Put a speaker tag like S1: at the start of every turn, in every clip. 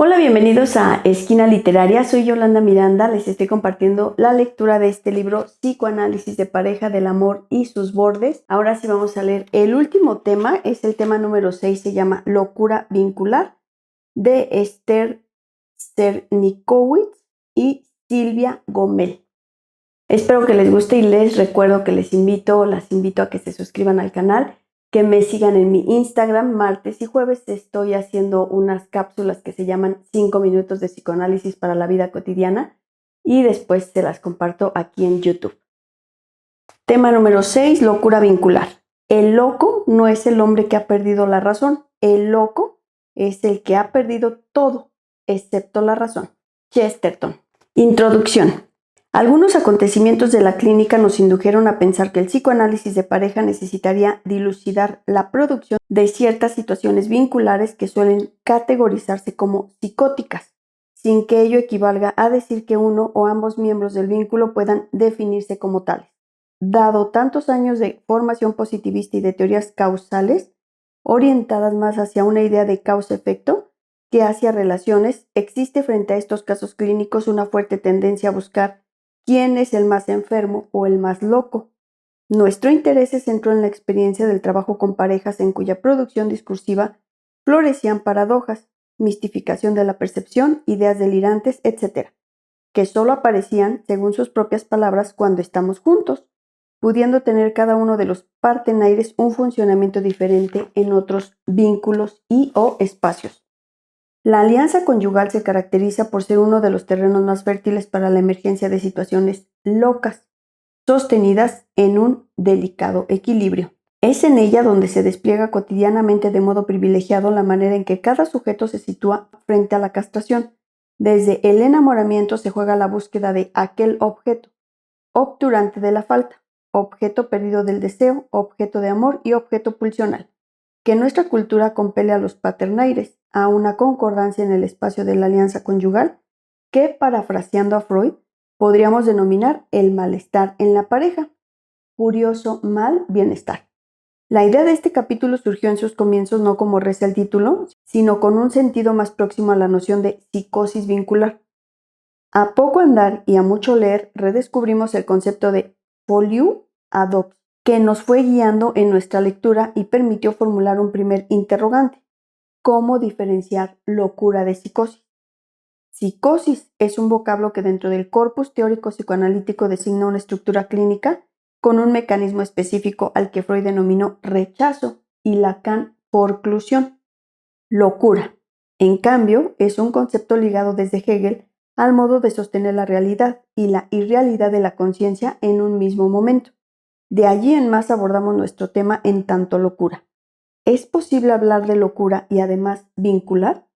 S1: Hola, bienvenidos a Esquina Literaria. Soy Yolanda Miranda. Les estoy compartiendo la lectura de este libro, Psicoanálisis de pareja, del amor y sus bordes. Ahora sí vamos a leer el último tema. Es el tema número 6. Se llama Locura Vincular, de Esther Cernikowicz y Silvia Gomel. Espero que les guste y les recuerdo que las invito a que se suscriban al canal, que me sigan en mi Instagram. Martes y jueves estoy haciendo unas cápsulas que se llaman 5 minutos de psicoanálisis para la vida cotidiana y después se las comparto aquí en YouTube. Tema número 6, locura vincular. El loco no es el hombre que ha perdido la razón. El loco es el que ha perdido todo, excepto la razón. Chesterton. Introducción. Algunos acontecimientos de la clínica nos indujeron a pensar que el psicoanálisis de pareja necesitaría dilucidar la producción de ciertas situaciones vinculares que suelen categorizarse como psicóticas, sin que ello equivalga a decir que uno o ambos miembros del vínculo puedan definirse como tales. Dado tantos años de formación positivista y de teorías causales, orientadas más hacia una idea de causa-efecto que hacia relaciones, existe frente a estos casos clínicos una fuerte tendencia a buscar quién es el más enfermo o el más loco. Nuestro interés se centró en la experiencia del trabajo con parejas en cuya producción discursiva florecían paradojas, mistificación de la percepción, ideas delirantes, etc., que solo aparecían, según sus propias palabras, cuando estamos juntos, pudiendo tener cada uno de los partenaires un funcionamiento diferente en otros vínculos y o espacios. La alianza conyugal se caracteriza por ser uno de los terrenos más fértiles para la emergencia de situaciones locas, sostenidas en un delicado equilibrio. Es en ella donde se despliega cotidianamente de modo privilegiado la manera en que cada sujeto se sitúa frente a la castración. Desde el enamoramiento se juega la búsqueda de aquel objeto, obturante de la falta, objeto perdido del deseo, objeto de amor y objeto pulsional, que nuestra cultura compele a los paternaires a una concordancia en el espacio de la alianza conyugal que, parafraseando a Freud, podríamos denominar el malestar en la pareja. Curioso mal bienestar. La idea de este capítulo surgió en sus comienzos no como reza el título, sino con un sentido más próximo a la noción de psicosis vincular. A poco andar y a mucho leer, redescubrimos el concepto de folio ad hoc, que nos fue guiando en nuestra lectura y permitió formular un primer interrogante: ¿cómo diferenciar locura de psicosis? Psicosis es un vocablo que dentro del corpus teórico psicoanalítico designa una estructura clínica con un mecanismo específico al que Freud denominó rechazo y Lacan forclusión. Locura, en cambio, es un concepto ligado desde Hegel al modo de sostener la realidad y la irrealidad de la conciencia en un mismo momento. De allí en más abordamos nuestro tema en tanto locura. ¿Es posible hablar de locura y además vincular?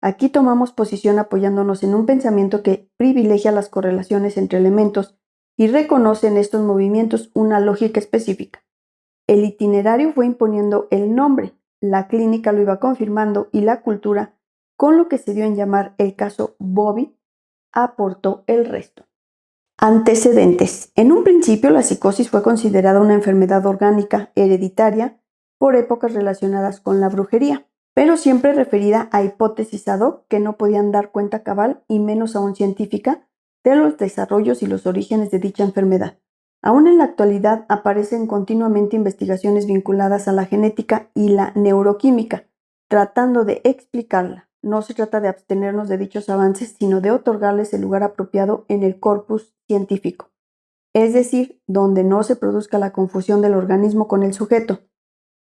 S1: Aquí tomamos posición apoyándonos en un pensamiento que privilegia las correlaciones entre elementos y reconoce en estos movimientos una lógica específica. El itinerario fue imponiendo el nombre, la clínica lo iba confirmando y la cultura, con lo que se dio en llamar el caso Bobbitt, aportó el resto. Antecedentes. En un principio, la psicosis fue considerada una enfermedad orgánica hereditaria por épocas relacionadas con la brujería, pero siempre referida a hipótesis ad hoc que no podían dar cuenta cabal y menos aún científica de los desarrollos y los orígenes de dicha enfermedad. Aún en la actualidad aparecen continuamente investigaciones vinculadas a la genética y la neuroquímica, tratando de explicarla. No se trata de abstenernos de dichos avances, sino de otorgarles el lugar apropiado en el corpus científico, es decir, donde no se produzca la confusión del organismo con el sujeto.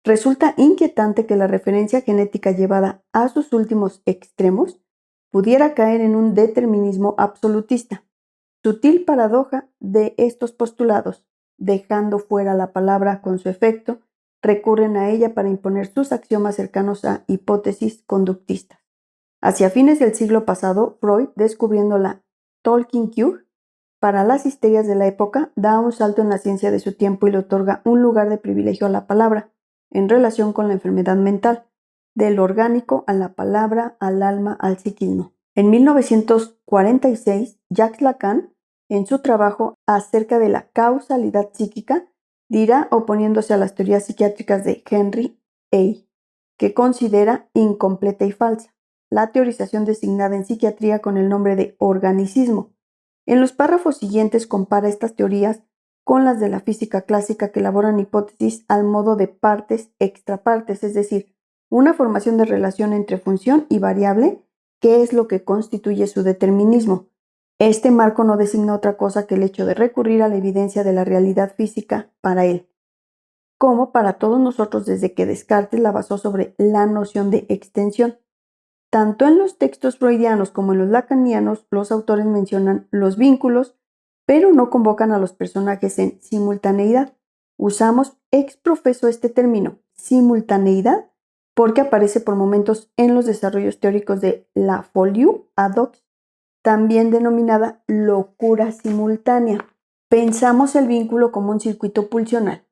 S1: Resulta inquietante que la referencia genética llevada a sus últimos extremos pudiera caer en un determinismo absolutista. Sutil paradoja de estos postulados, dejando fuera la palabra con su efecto, recurren a ella para imponer sus axiomas cercanos a hipótesis conductistas. Hacia fines del siglo pasado, Freud, descubriendo la Tolkien Cure para las histerias de la época, da un salto en la ciencia de su tiempo y le otorga un lugar de privilegio a la palabra, en relación con la enfermedad mental, del orgánico a la palabra, al alma, al psiquismo. En 1946, Jacques Lacan, en su trabajo acerca de la causalidad psíquica, dirá, oponiéndose a las teorías psiquiátricas de Henry A., que considera incompleta y falsa: la teorización designada en psiquiatría con el nombre de organicismo. En los párrafos siguientes compara estas teorías con las de la física clásica que elaboran hipótesis al modo de partes extrapartes, es decir, una formación de relación entre función y variable, que es lo que constituye su determinismo. Este marco no designa otra cosa que el hecho de recurrir a la evidencia de la realidad física para él, como para todos nosotros desde que Descartes la basó sobre la noción de extensión. Tanto en los textos freudianos como en los lacanianos, los autores mencionan los vínculos, pero no convocan a los personajes en simultaneidad. Usamos ex profeso este término, simultaneidad, porque aparece por momentos en los desarrollos teóricos de la folie à deux, también denominada locura simultánea. Pensamos el vínculo como un circuito pulsional,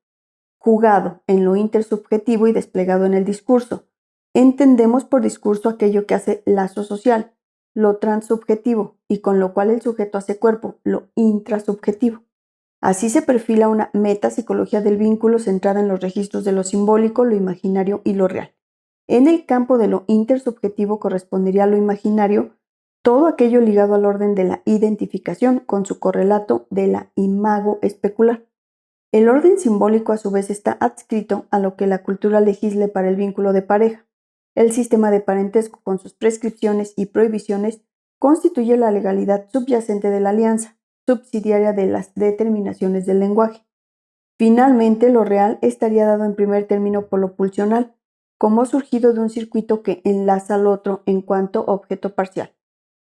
S1: jugado en lo intersubjetivo y desplegado en el discurso. Entendemos por discurso aquello que hace lazo social, lo transsubjetivo, y con lo cual el sujeto hace cuerpo, lo intrasubjetivo. Así se perfila una metapsicología del vínculo centrada en los registros de lo simbólico, lo imaginario y lo real. En el campo de lo intersubjetivo correspondería a lo imaginario todo aquello ligado al orden de la identificación con su correlato de la imago especular. El orden simbólico a su vez está adscrito a lo que la cultura legisle para el vínculo de pareja. El sistema de parentesco con sus prescripciones y prohibiciones constituye la legalidad subyacente de la alianza, subsidiaria de las determinaciones del lenguaje. Finalmente, lo real estaría dado en primer término por lo pulsional, como surgido de un circuito que enlaza al otro en cuanto objeto parcial,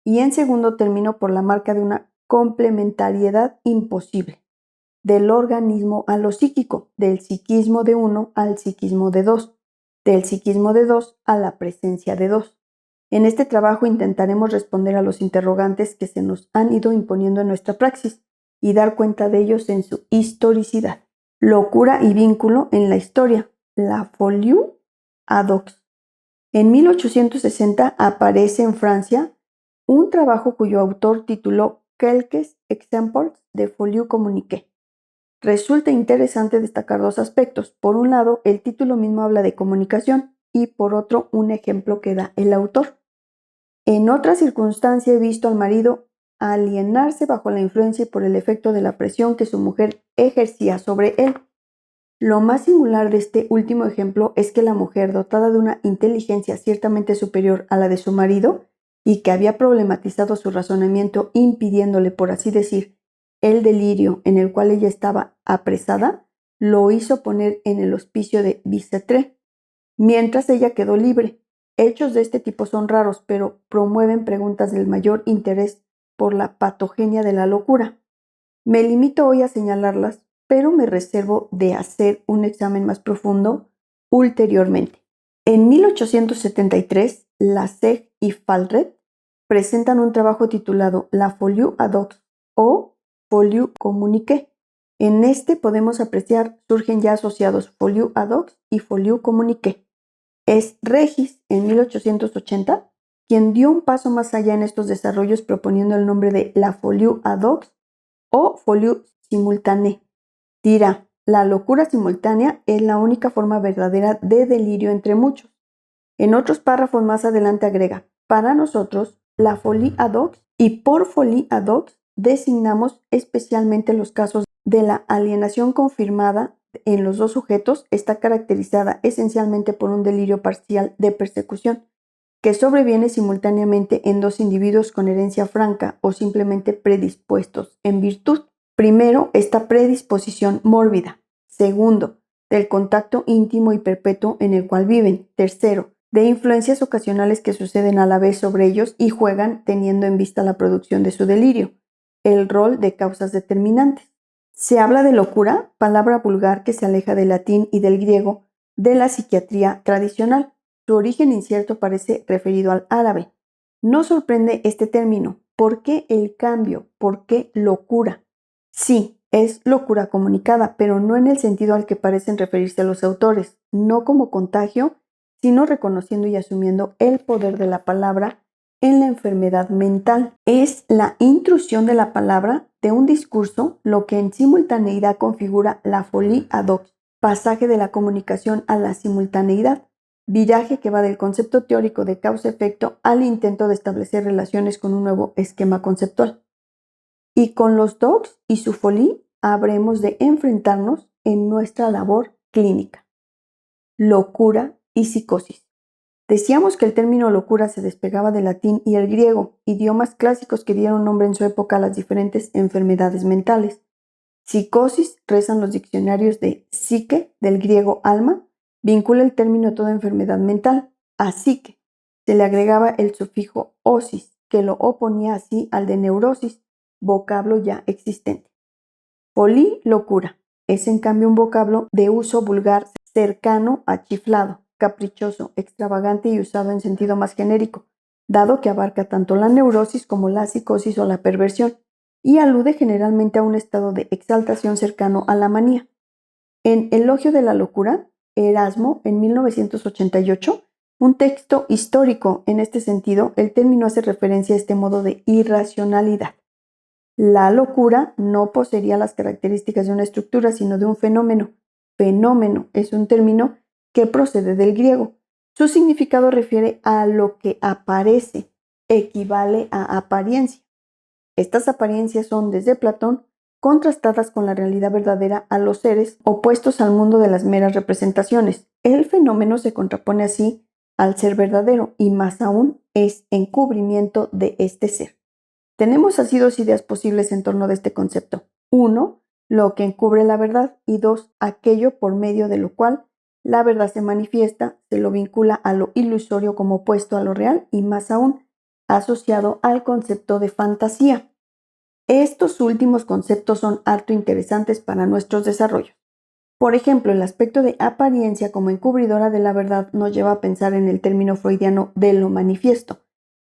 S1: y en segundo término por la marca de una complementariedad imposible, del organismo a lo psíquico, del psiquismo de uno al psiquismo de dos, del psiquismo de dos a la presencia de dos. En este trabajo intentaremos responder a los interrogantes que se nos han ido imponiendo en nuestra praxis y dar cuenta de ellos en su historicidad. Locura y vínculo en la historia, la folie à deux. En 1860 aparece en Francia un trabajo cuyo autor tituló Quelques exemples de folie communiquée. Resulta interesante destacar dos aspectos. Por un lado, el título mismo habla de comunicación y por otro, un ejemplo que da el autor. En otra circunstancia he visto al marido alienarse bajo la influencia y por el efecto de la presión que su mujer ejercía sobre él. Lo más singular de este último ejemplo es que la mujer, dotada de una inteligencia ciertamente superior a la de su marido y que había problematizado su razonamiento impidiéndole, por así decir, el delirio en el cual ella estaba apresada, lo hizo poner en el hospicio de Bicêtre, mientras ella quedó libre. Hechos de este tipo son raros, pero promueven preguntas del mayor interés por la patogenia de la locura. Me limito hoy a señalarlas, pero me reservo de hacer un examen más profundo ulteriormente. En 1873, Laseg y Fallret presentan un trabajo titulado La folie à deux o folie communiquée. En este podemos apreciar surgen ya asociados folie à deux y folie communiquée. Es Regis, en 1880, quien dio un paso más allá en estos desarrollos proponiendo el nombre de la folie à deux o folie simultanée. Dirá, la locura simultánea es la única forma verdadera de delirio entre muchos. En otros párrafos más adelante agrega, para nosotros, la folie à deux y por folie à deux designamos especialmente los casos de la alienación confirmada en los dos sujetos está caracterizada esencialmente por un delirio parcial de persecución, que sobreviene simultáneamente en dos individuos con herencia franca o simplemente predispuestos en virtud. Primero, esta predisposición mórbida. Segundo, del contacto íntimo y perpetuo en el cual viven. Tercero, de influencias ocasionales que suceden a la vez sobre ellos y juegan teniendo en vista la producción de su delirio, el rol de causas determinantes. Se habla de locura, palabra vulgar que se aleja del latín y del griego de la psiquiatría tradicional. Su origen incierto parece referido al árabe. No sorprende este término. ¿Por qué el cambio? ¿Por qué locura? Sí, es locura comunicada, pero no en el sentido al que parecen referirse a los autores, no como contagio, sino reconociendo y asumiendo el poder de la palabra en la enfermedad mental. Es la intrusión de la palabra de un discurso lo que en simultaneidad configura la folie à deux, pasaje de la comunicación a la simultaneidad. viraje que va del concepto teórico de causa-efecto al intento de establecer relaciones con un nuevo esquema conceptual. Y con los DOCS y su folí habremos de enfrentarnos en nuestra labor clínica. Locura y psicosis. Decíamos que el término locura se despegaba del latín y el griego, idiomas clásicos que dieron nombre en su época a las diferentes enfermedades mentales. Psicosis, rezan los diccionarios de psique, del griego alma, vincula el término a toda enfermedad mental, a psique. Se le agregaba el sufijo osis, que lo oponía así al de neurosis, vocablo ya existente. Folí, locura, es en cambio un vocablo de uso vulgar cercano a chiflado, caprichoso, extravagante y usado en sentido más genérico, dado que abarca tanto la neurosis como la psicosis o la perversión, y alude generalmente a un estado de exaltación cercano a la manía. En Elogio de la locura, Erasmo, en 1988, un texto histórico en este sentido, el término hace referencia a este modo de irracionalidad. La locura no poseería las características de una estructura, sino de un fenómeno. Fenómeno es un término que procede del griego. Su significado refiere a lo que aparece, equivale a apariencia. Estas apariencias son, desde Platón, contrastadas con la realidad verdadera a los seres opuestos al mundo de las meras representaciones. El fenómeno se contrapone así al ser verdadero y más aún es encubrimiento de este ser. Tenemos así dos ideas posibles en torno de este concepto. 1, lo que encubre la verdad, y 2, aquello por medio de lo cual la verdad se manifiesta, se lo vincula a lo ilusorio como opuesto a lo real y más aún asociado al concepto de fantasía. Estos últimos conceptos son harto interesantes para nuestros desarrollos. Por ejemplo, el aspecto de apariencia como encubridora de la verdad nos lleva a pensar en el término freudiano de lo manifiesto,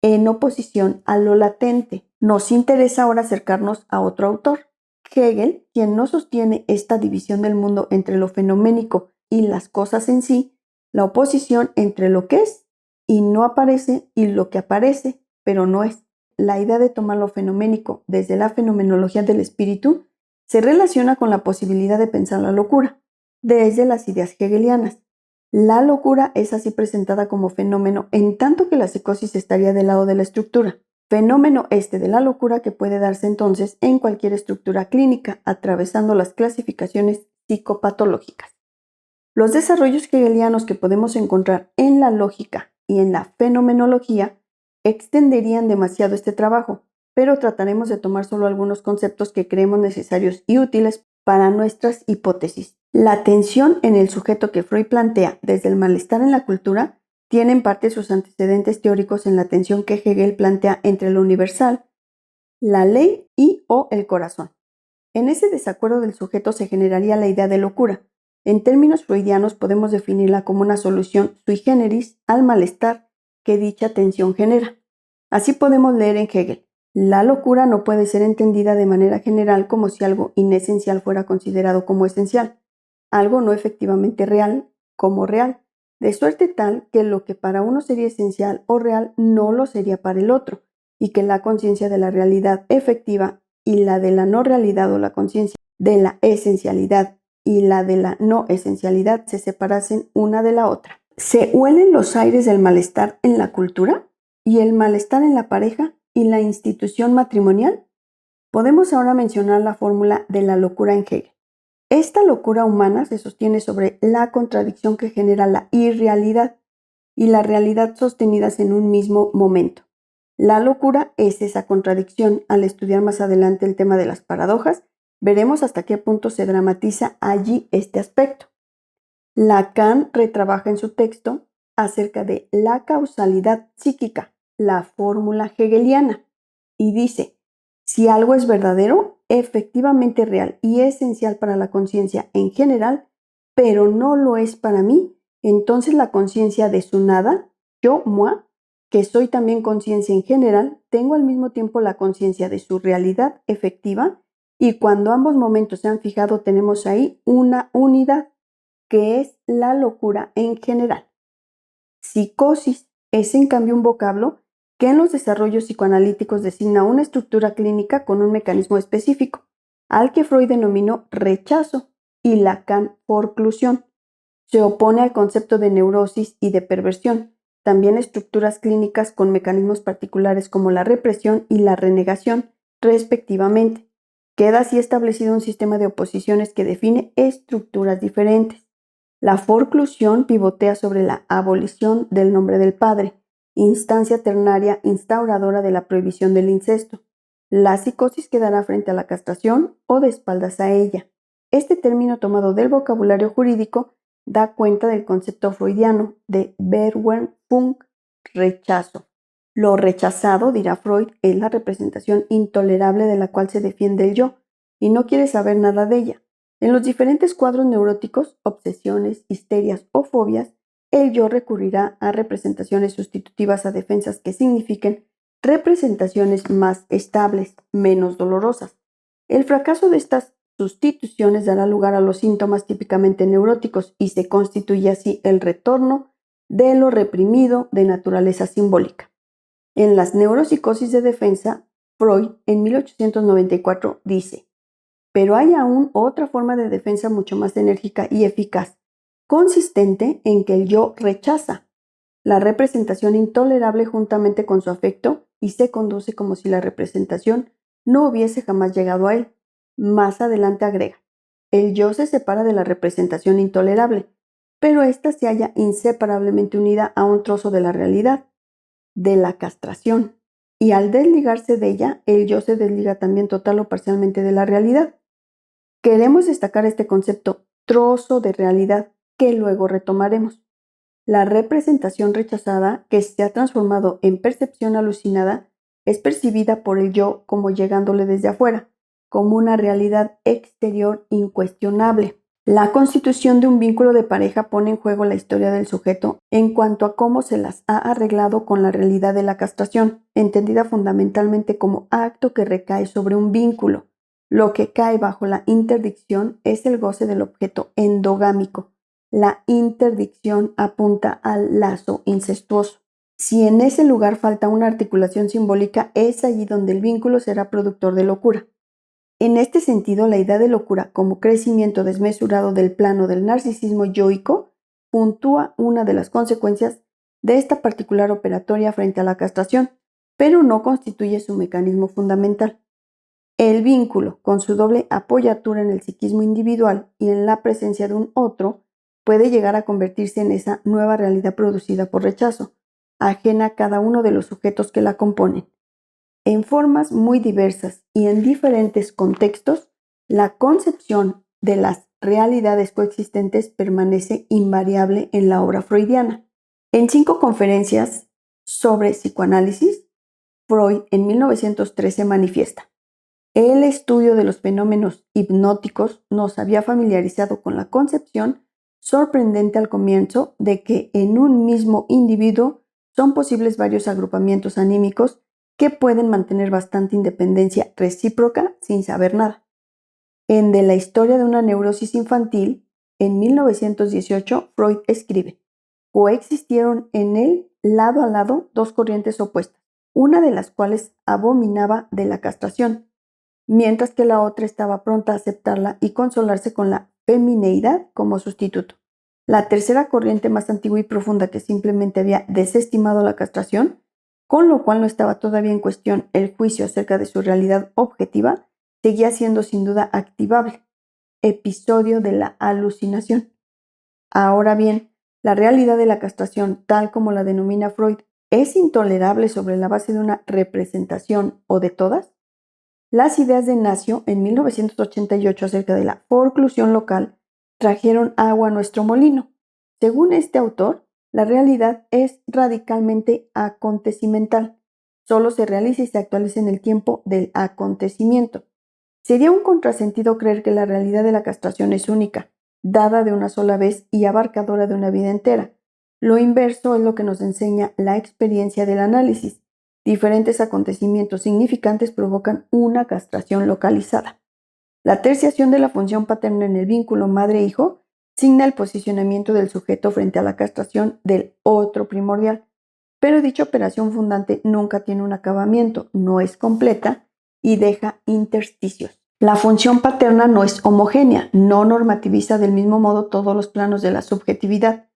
S1: en oposición a lo latente. Nos interesa ahora acercarnos a otro autor, Hegel, quien no sostiene esta división del mundo entre lo fenoménico y las cosas en sí, la oposición entre lo que es y no aparece y lo que aparece, pero no es. La idea de tomar lo fenoménico desde la fenomenología del espíritu se relaciona con la posibilidad de pensar la locura, desde las ideas hegelianas. La locura es así presentada como fenómeno, en tanto que la psicosis estaría del lado de la estructura. Fenómeno este de la locura que puede darse entonces en cualquier estructura clínica, atravesando las clasificaciones psicopatológicas. Los desarrollos hegelianos que podemos encontrar en la lógica y en la fenomenología extenderían demasiado este trabajo, pero trataremos de tomar solo algunos conceptos que creemos necesarios y útiles para nuestras hipótesis. La tensión en el sujeto que Freud plantea desde el malestar en la cultura tiene en parte sus antecedentes teóricos en la tensión que Hegel plantea entre lo universal, la ley y o el corazón. En ese desacuerdo del sujeto se generaría la idea de locura. En términos freudianos podemos definirla como una solución sui generis al malestar que dicha tensión genera. Así podemos leer en Hegel: la locura no puede ser entendida de manera general como si algo inesencial fuera considerado como esencial, algo no efectivamente real como real, de suerte tal que lo que para uno sería esencial o real no lo sería para el otro, y que la conciencia de la realidad efectiva y la de la no realidad, o la conciencia de la esencialidad y la de la no esencialidad, se separasen una de la otra. ¿Se huelen los aires del malestar en la cultura y el malestar en la pareja y la institución matrimonial? Podemos ahora mencionar la fórmula de la locura en Hegel. Esta locura humana se sostiene sobre la contradicción que genera la irrealidad y la realidad sostenidas en un mismo momento. La locura es esa contradicción. Al estudiar más adelante el tema de las paradojas, veremos hasta qué punto se dramatiza allí este aspecto. Lacan retrabaja en su texto acerca de la causalidad psíquica, la fórmula hegeliana, y dice: si algo es verdadero, efectivamente real y esencial para la conciencia en general, pero no lo es para mí, entonces la conciencia de su nada, yo, moi, que soy también conciencia en general, tengo al mismo tiempo la conciencia de su realidad efectiva, y cuando ambos momentos se han fijado tenemos ahí una unidad, que es la locura en general. Psicosis es en cambio un vocablo que en los desarrollos psicoanalíticos designa una estructura clínica con un mecanismo específico, al que Freud denominó rechazo y Lacan forclusión. Se opone al concepto de neurosis y de perversión, también estructuras clínicas con mecanismos particulares como la represión y la renegación, respectivamente. Queda así establecido un sistema de oposiciones que define estructuras diferentes. La forclusión pivotea sobre la abolición del nombre del padre, instancia ternaria instauradora de la prohibición del incesto. La psicosis quedará frente a la castración o de espaldas a ella. Este término tomado del vocabulario jurídico da cuenta del concepto freudiano de Verwirrung, rechazo. Lo rechazado, dirá Freud, es la representación intolerable de la cual se defiende el yo, y no quiere saber nada de ella. En los diferentes cuadros neuróticos, obsesiones, histerias o fobias, el yo recurrirá a representaciones sustitutivas a defensas que signifiquen representaciones más estables, menos dolorosas. El fracaso de estas sustituciones dará lugar a los síntomas típicamente neuróticos y se constituye así el retorno de lo reprimido de naturaleza simbólica. En las neuropsicosis de defensa, Freud en 1894 dice: pero hay aún otra forma de defensa mucho más enérgica y eficaz, consistente en que el yo rechaza la representación intolerable juntamente con su afecto y se conduce como si la representación no hubiese jamás llegado a él. Más adelante agrega: el yo se separa de la representación intolerable, pero ésta se halla inseparablemente unida a un trozo de la realidad, de la castración, y al desligarse de ella, el yo se desliga también total o parcialmente de la realidad. Queremos destacar este concepto trozo de realidad que luego retomaremos. La representación rechazada, que se ha transformado en percepción alucinada, es percibida por el yo como llegándole desde afuera, como una realidad exterior incuestionable. La constitución de un vínculo de pareja pone en juego la historia del sujeto en cuanto a cómo se las ha arreglado con la realidad de la castración, entendida fundamentalmente como acto que recae sobre un vínculo. Lo que cae bajo la interdicción es el goce del objeto endogámico. La interdicción apunta al lazo incestuoso. Si en ese lugar falta una articulación simbólica, es allí donde el vínculo será productor de locura. En este sentido, la idea de locura como crecimiento desmesurado del plano del narcisismo yoico puntúa una de las consecuencias de esta particular operatoria frente a la castración, pero no constituye su mecanismo fundamental. El vínculo, con su doble apoyatura en el psiquismo individual y en la presencia de un otro, puede llegar a convertirse en esa nueva realidad producida por rechazo, ajena a cada uno de los sujetos que la componen. En formas muy diversas y en diferentes contextos, la concepción de las realidades coexistentes permanece invariable en la obra freudiana. En 5 conferencias sobre psicoanálisis, Freud en 1913 manifiesta: el estudio de los fenómenos hipnóticos nos había familiarizado con la concepción, sorprendente al comienzo, de que en un mismo individuo son posibles varios agrupamientos anímicos que pueden mantener bastante independencia recíproca sin saber nada. En De la historia de una neurosis infantil, en 1918, Freud escribe: coexistieron en él lado a lado 2 corrientes opuestas, una de las cuales abominaba de la castración, mientras que la otra estaba pronta a aceptarla y consolarse con la femineidad como sustituto. La tercera corriente, más antigua y profunda, que simplemente había desestimado la castración, con lo cual no estaba todavía en cuestión el juicio acerca de su realidad objetiva, seguía siendo sin duda activable. Episodio de la alucinación. Ahora bien, la realidad de la castración, tal como la denomina Freud, ¿es intolerable sobre la base de una representación o de todas? Las ideas de Nacio en 1988 acerca de la forclusión local trajeron agua a nuestro molino. Según este autor, la realidad es radicalmente acontecimental. Solo se realiza y se actualiza en el tiempo del acontecimiento. Sería un contrasentido creer que la realidad de la castración es única, dada de una sola vez y abarcadora de una vida entera. Lo inverso es lo que nos enseña la experiencia del análisis. Diferentes acontecimientos significantes provocan una castración localizada. La terciación de la función paterna en el vínculo madre-hijo signa el posicionamiento del sujeto frente a la castración del otro primordial, pero dicha operación fundante nunca tiene un acabamiento, no es completa y deja intersticios. La función paterna no es homogénea, no normativiza del mismo modo todos los planos de la subjetividad.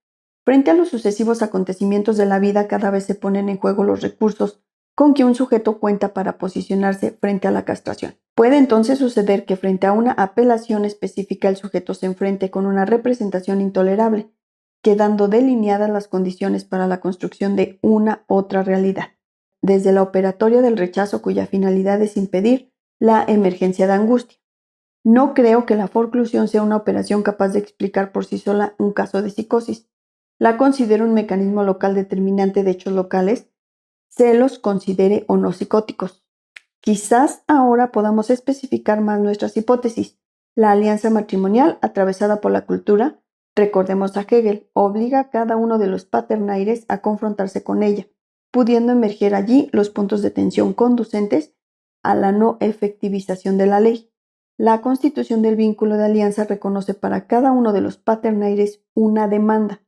S1: Frente a los sucesivos acontecimientos de la vida, cada vez se ponen en juego los recursos con que un sujeto cuenta para posicionarse frente a la castración. Puede entonces suceder que frente a una apelación específica el sujeto se enfrente con una representación intolerable, quedando delineadas las condiciones para la construcción de una otra realidad. Desde la operatoria del rechazo, cuya finalidad es impedir la emergencia de angustia. No creo que la forclusión sea una operación capaz de explicar por sí sola un caso de psicosis. La considero un mecanismo local determinante de hechos locales, se los considere o no psicóticos. Quizás ahora podamos especificar más nuestras hipótesis. La alianza matrimonial, atravesada por la cultura, recordemos a Hegel, obliga a cada uno de los paternaires a confrontarse con ella, pudiendo emerger allí los puntos de tensión conducentes a la no efectivización de la ley. La constitución del vínculo de alianza reconoce para cada uno de los paternaires una demanda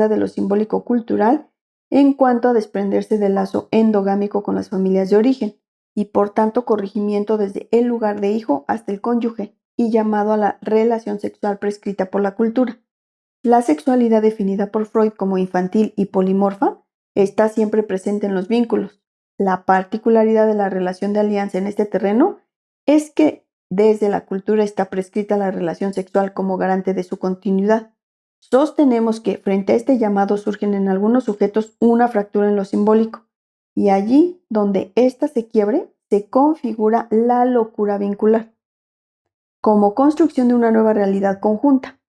S1: de lo simbólico cultural en cuanto a desprenderse del lazo endogámico con las familias de origen y por tanto corregimiento desde el lugar de hijo hasta el cónyuge y llamado a la relación sexual prescrita por la cultura. La sexualidad definida por Freud como infantil y polimorfa está siempre presente en los vínculos. La particularidad de la relación de alianza en este terreno es que desde la cultura está prescrita la relación sexual como garante de su continuidad. Sostenemos que frente a este llamado surgen en algunos sujetos una fractura en lo simbólico, y allí donde ésta se quiebre, se configura la locura vincular, como construcción de una nueva realidad conjunta.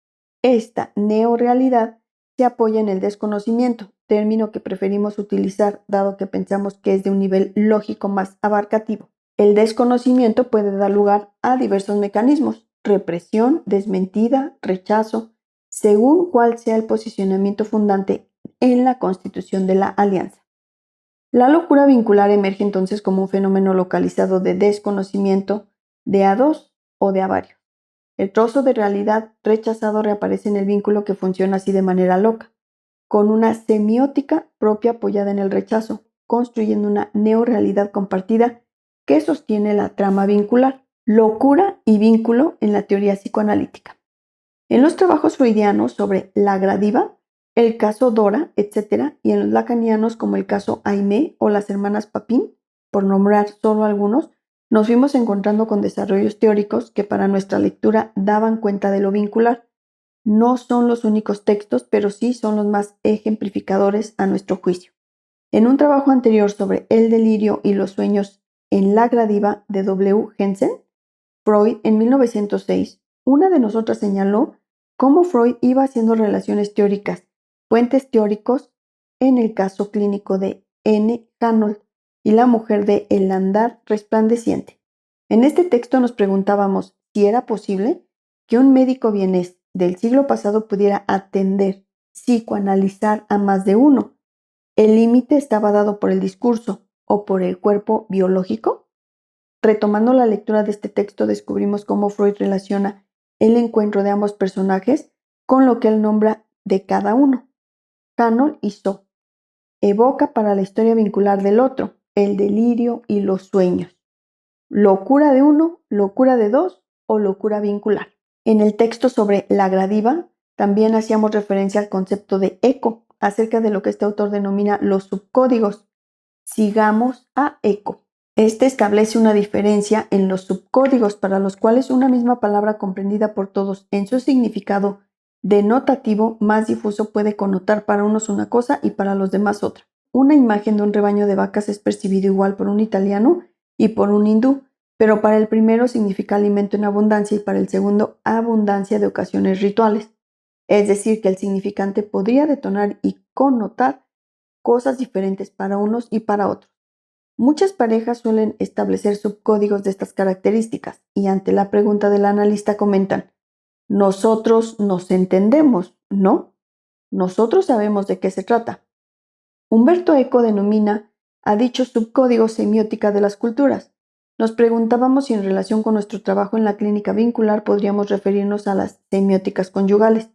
S1: Esta neorealidad se apoya en el desconocimiento, término que preferimos utilizar dado que pensamos que es de un nivel lógico más abarcativo. El desconocimiento puede dar lugar a diversos mecanismos: represión, desmentida, rechazo, según cuál sea el posicionamiento fundante en la constitución de la alianza. La locura vincular emerge entonces como un fenómeno localizado de desconocimiento de a dos o de a varios. El trozo de realidad rechazado reaparece en el vínculo que funciona así de manera loca, con una semiótica propia apoyada en el rechazo, construyendo una neorealidad compartida que sostiene la trama vincular. Locura y vínculo en la teoría psicoanalítica. En los trabajos freudianos sobre la gradiva, el caso Dora, etc., y en los lacanianos como el caso Aimé o las hermanas Papin, por nombrar solo algunos, nos fuimos encontrando con desarrollos teóricos que para nuestra lectura daban cuenta de lo vincular. No son los únicos textos, pero sí son los más ejemplificadores a nuestro juicio. En un trabajo anterior sobre el delirio y los sueños en la gradiva de W. Jensen, Freud, en 1906, una de nosotras señaló cómo Freud iba haciendo relaciones teóricas, puentes teóricos, en el caso clínico de N. Hanold y la mujer de El andar resplandeciente. En este texto nos preguntábamos si era posible que un médico vienés del siglo pasado pudiera atender, psicoanalizar a más de uno. ¿El límite estaba dado por el discurso o por el cuerpo biológico? Retomando la lectura de este texto, descubrimos cómo Freud relaciona el encuentro de ambos personajes con lo que él nombra de cada uno, Hanold y So. Evoca para la historia vincular del otro el delirio y los sueños. Locura de uno, locura de dos o locura vincular. En el texto sobre la gradiva también hacíamos referencia al concepto de eco, acerca de lo que este autor denomina los subcódigos. Sigamos a eco. Este establece una diferencia en los subcódigos para los cuales una misma palabra comprendida por todos en su significado denotativo más difuso puede connotar para unos una cosa y para los demás otra. Una imagen de un rebaño de vacas es percibido igual por un italiano y por un hindú, pero para el primero significa alimento en abundancia y para el segundo abundancia de ocasiones rituales. Es decir, que el significante podría detonar y connotar cosas diferentes para unos y para otros. Muchas parejas suelen establecer subcódigos de estas características y ante la pregunta del analista comentan: nosotros nos entendemos, ¿no? Nosotros sabemos de qué se trata. Humberto Eco denomina a dichos subcódigos semiótica de las culturas. Nos preguntábamos si en relación con nuestro trabajo en la clínica vincular podríamos referirnos a las semióticas conyugales,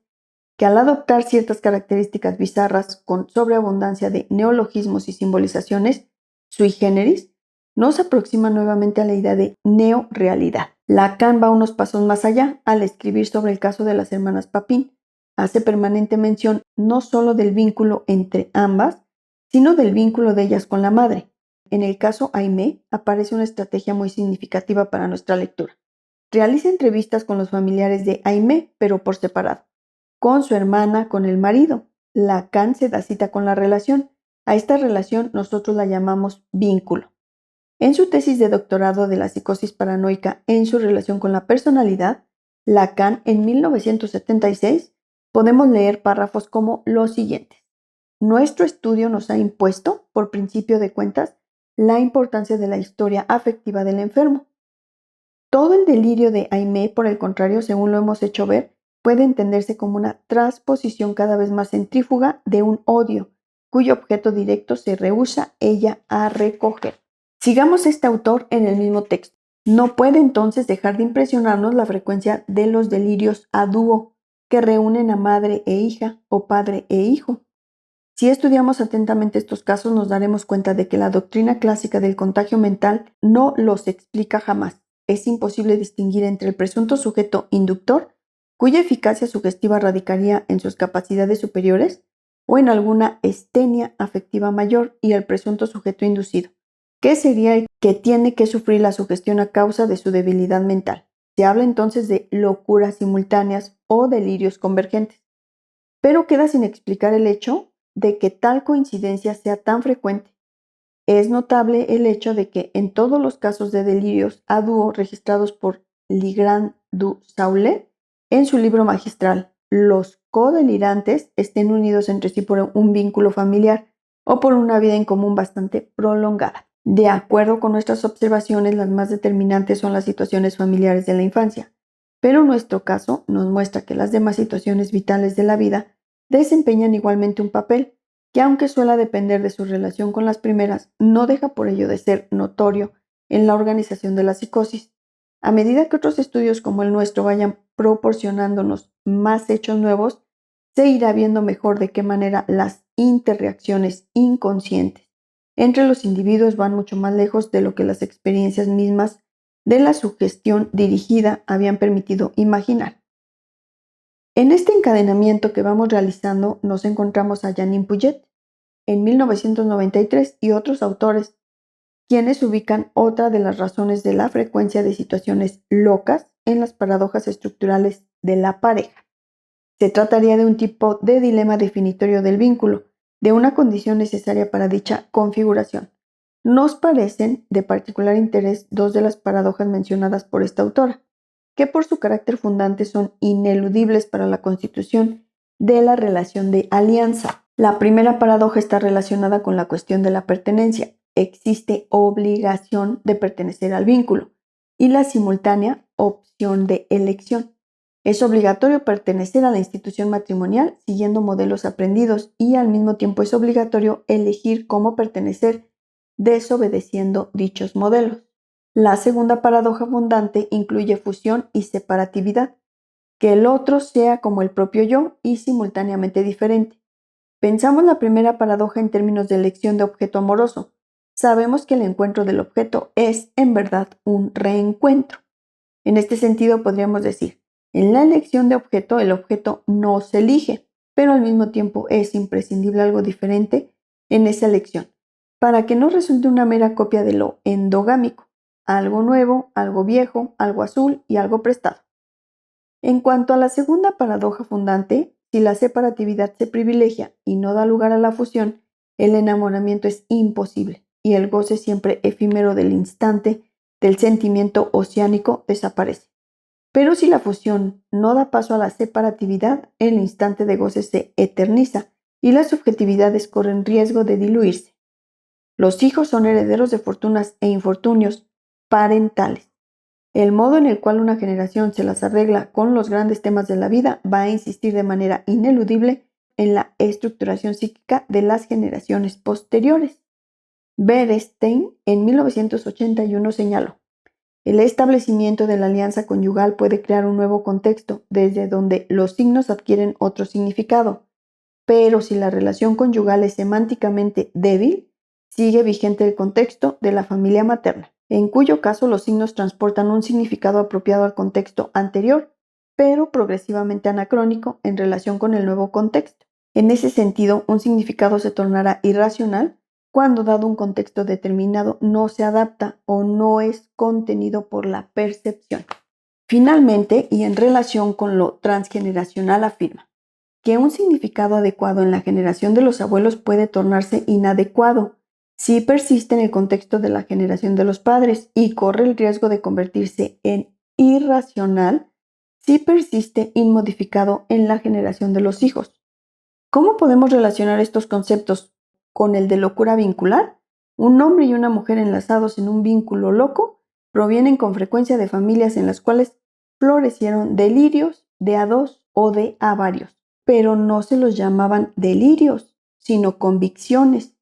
S1: que al adoptar ciertas características bizarras con sobreabundancia de neologismos y simbolizaciones sui generis, nos aproxima nuevamente a la idea de neorealidad. Lacan va unos pasos más allá al escribir sobre el caso de las hermanas Papin. Hace permanente mención no solo del vínculo entre ambas, sino del vínculo de ellas con la madre. En el caso Aimé aparece una estrategia muy significativa para nuestra lectura. Realiza entrevistas con los familiares de Aimé, pero por separado, con su hermana, con el marido. Lacan se da cita con la relación. A esta relación nosotros la llamamos vínculo. En su tesis de doctorado de la psicosis paranoica en su relación con la personalidad, Lacan en 1976, podemos leer párrafos como los siguientes. Nuestro estudio nos ha impuesto, por principio de cuentas, la importancia de la historia afectiva del enfermo. Todo el delirio de Aimé, por el contrario, según lo hemos hecho ver, puede entenderse como una transposición cada vez más centrífuga de un odio, cuyo objeto directo se rehúsa ella a recoger. Sigamos este autor en el mismo texto. No puede entonces dejar de impresionarnos la frecuencia de los delirios a dúo que reúnen a madre e hija o padre e hijo. Si estudiamos atentamente estos casos, nos daremos cuenta de que la doctrina clásica del contagio mental no los explica jamás. Es imposible distinguir entre el presunto sujeto inductor, cuya eficacia sugestiva radicaría en sus capacidades superiores, o en alguna estenia afectiva mayor, y el presunto sujeto inducido, que sería el que tiene que sufrir la sugestión a causa de su debilidad mental. Se habla entonces de locuras simultáneas o delirios convergentes. Pero queda sin explicar el hecho de que tal coincidencia sea tan frecuente. Es notable el hecho de que en todos los casos de delirios a dúo registrados por Legrand du Saulet en su libro magistral, los codelirantes estén unidos entre sí por un vínculo familiar o por una vida en común bastante prolongada. De acuerdo con nuestras observaciones, las más determinantes son las situaciones familiares de la infancia, pero nuestro caso nos muestra que las demás situaciones vitales de la vida desempeñan igualmente un papel, que aunque suele depender de su relación con las primeras, no deja por ello de ser notorio en la organización de la psicosis. A medida que otros estudios como el nuestro vayan proporcionándonos más hechos nuevos, se irá viendo mejor de qué manera las interreacciones inconscientes entre los individuos van mucho más lejos de lo que las experiencias mismas de la sugestión dirigida habían permitido imaginar. En este encadenamiento que vamos realizando nos encontramos a Janine Puget en 1993 y otros autores, quienes ubican otra de las razones de la frecuencia de situaciones locas en las paradojas estructurales de la pareja. Se trataría de un tipo de dilema definitorio del vínculo, de una condición necesaria para dicha configuración. Nos parecen de particular interés dos de las paradojas mencionadas por esta autora, que por su carácter fundante son ineludibles para la constitución de la relación de alianza. La primera paradoja está relacionada con la cuestión de la pertenencia. Existe obligación de pertenecer al vínculo y la simultánea opción de elección. Es obligatorio pertenecer a la institución matrimonial siguiendo modelos aprendidos y al mismo tiempo es obligatorio elegir cómo pertenecer desobedeciendo dichos modelos. La segunda paradoja fundante incluye fusión y separatividad, que el otro sea como el propio yo y simultáneamente diferente. Pensamos la primera paradoja en términos de elección de objeto amoroso. Sabemos que el encuentro del objeto es, en verdad, un reencuentro. En este sentido podríamos decir, en la elección de objeto, el objeto no se elige, pero al mismo tiempo es imprescindible algo diferente en esa elección, para que no resulte una mera copia de lo endogámico, algo nuevo, algo viejo, algo azul y algo prestado. En cuanto a la segunda paradoja fundante, si la separatividad se privilegia y no da lugar a la fusión, el enamoramiento es imposible y el goce siempre efímero del instante del sentimiento oceánico desaparece. Pero si la fusión no da paso a la separatividad, el instante de goce se eterniza y las subjetividades corren riesgo de diluirse. Los hijos son herederos de fortunas e infortunios parentales. El modo en el cual una generación se las arregla con los grandes temas de la vida va a insistir de manera ineludible en la estructuración psíquica de las generaciones posteriores. Bernstein en 1981 señaló: el establecimiento de la alianza conyugal puede crear un nuevo contexto desde donde los signos adquieren otro significado, pero si la relación conyugal es semánticamente débil, Sigue vigente el contexto de la familia materna, en cuyo caso los signos transportan un significado apropiado al contexto anterior, pero progresivamente anacrónico en relación con el nuevo contexto. En ese sentido, un significado se tornará irracional cuando, dado un contexto determinado, no se adapta o no es contenido por la percepción. Finalmente, y en relación con lo transgeneracional, afirma que un significado adecuado en la generación de los abuelos puede tornarse inadecuado si persiste en el contexto de la generación de los padres y corre el riesgo de convertirse en irracional si persiste inmodificado en la generación de los hijos. ¿Cómo podemos relacionar estos conceptos con el de locura vincular? Un hombre y una mujer enlazados en un vínculo loco provienen con frecuencia de familias en las cuales florecieron delirios de a dos o de a varios, pero no se los llamaban delirios, sino convicciones.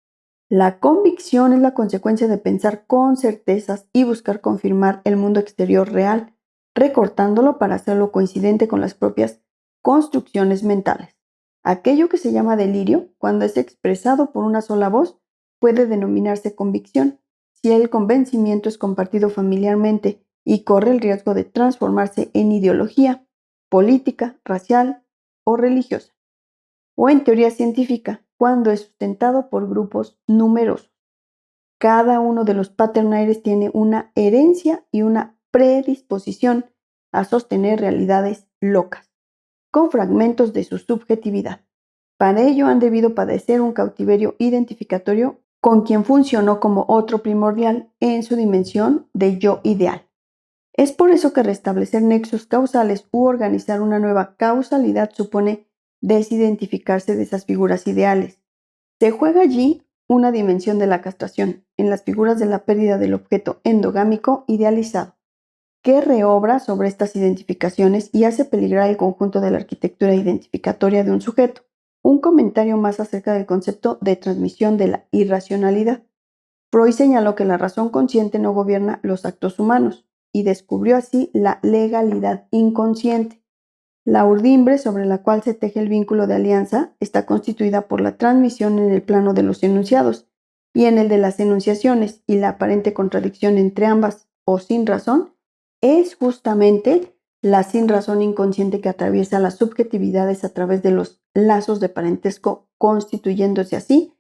S1: La convicción es la consecuencia de pensar con certezas y buscar confirmar el mundo exterior real, recortándolo para hacerlo coincidente con las propias construcciones mentales. Aquello que se llama delirio, cuando es expresado por una sola voz, puede denominarse convicción, si el convencimiento es compartido familiarmente y corre el riesgo de transformarse en ideología, política, racial o religiosa, o en teoría científica, cuando es sustentado por grupos numerosos. Cada uno de los patternaires tiene una herencia y una predisposición a sostener realidades locas, con fragmentos de su subjetividad. Para ello han debido padecer un cautiverio identificatorio con quien funcionó como otro primordial en su dimensión de yo ideal. Es por eso que restablecer nexos causales u organizar una nueva causalidad supone desidentificarse de esas figuras ideales. Se juega allí una dimensión de la castración, en las figuras de la pérdida del objeto endogámico idealizado, que reobra sobre estas identificaciones y hace peligrar el conjunto de la arquitectura identificatoria de un sujeto. Un comentario más acerca del concepto de transmisión de la irracionalidad. Freud señaló que la razón consciente no gobierna los actos humanos y descubrió así la legalidad inconsciente. La urdimbre sobre la cual se teje el vínculo de alianza está constituida por la transmisión en el plano de los enunciados y en el de las enunciaciones, y la aparente contradicción entre ambas, o sin razón, es justamente la sin razón inconsciente que atraviesa las subjetividades a través de los lazos de parentesco, constituyéndose así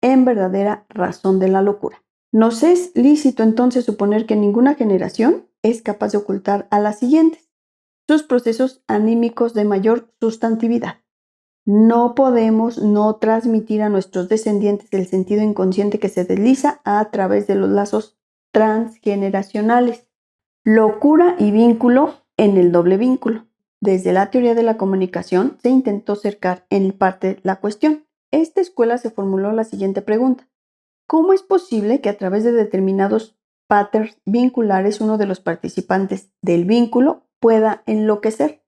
S1: en verdadera razón de la locura. Nos es lícito entonces suponer que ninguna generación es capaz de ocultar a las siguientes sus procesos anímicos de mayor sustantividad. No podemos no transmitir a nuestros descendientes el sentido inconsciente que se desliza a través de los lazos transgeneracionales. Locura y vínculo en el doble vínculo. Desde la teoría de la comunicación se intentó cercar en parte la cuestión. Esta escuela se formuló la siguiente pregunta: ¿cómo es posible que a través de determinados patterns vinculares uno de los participantes del vínculo pueda enloquecer?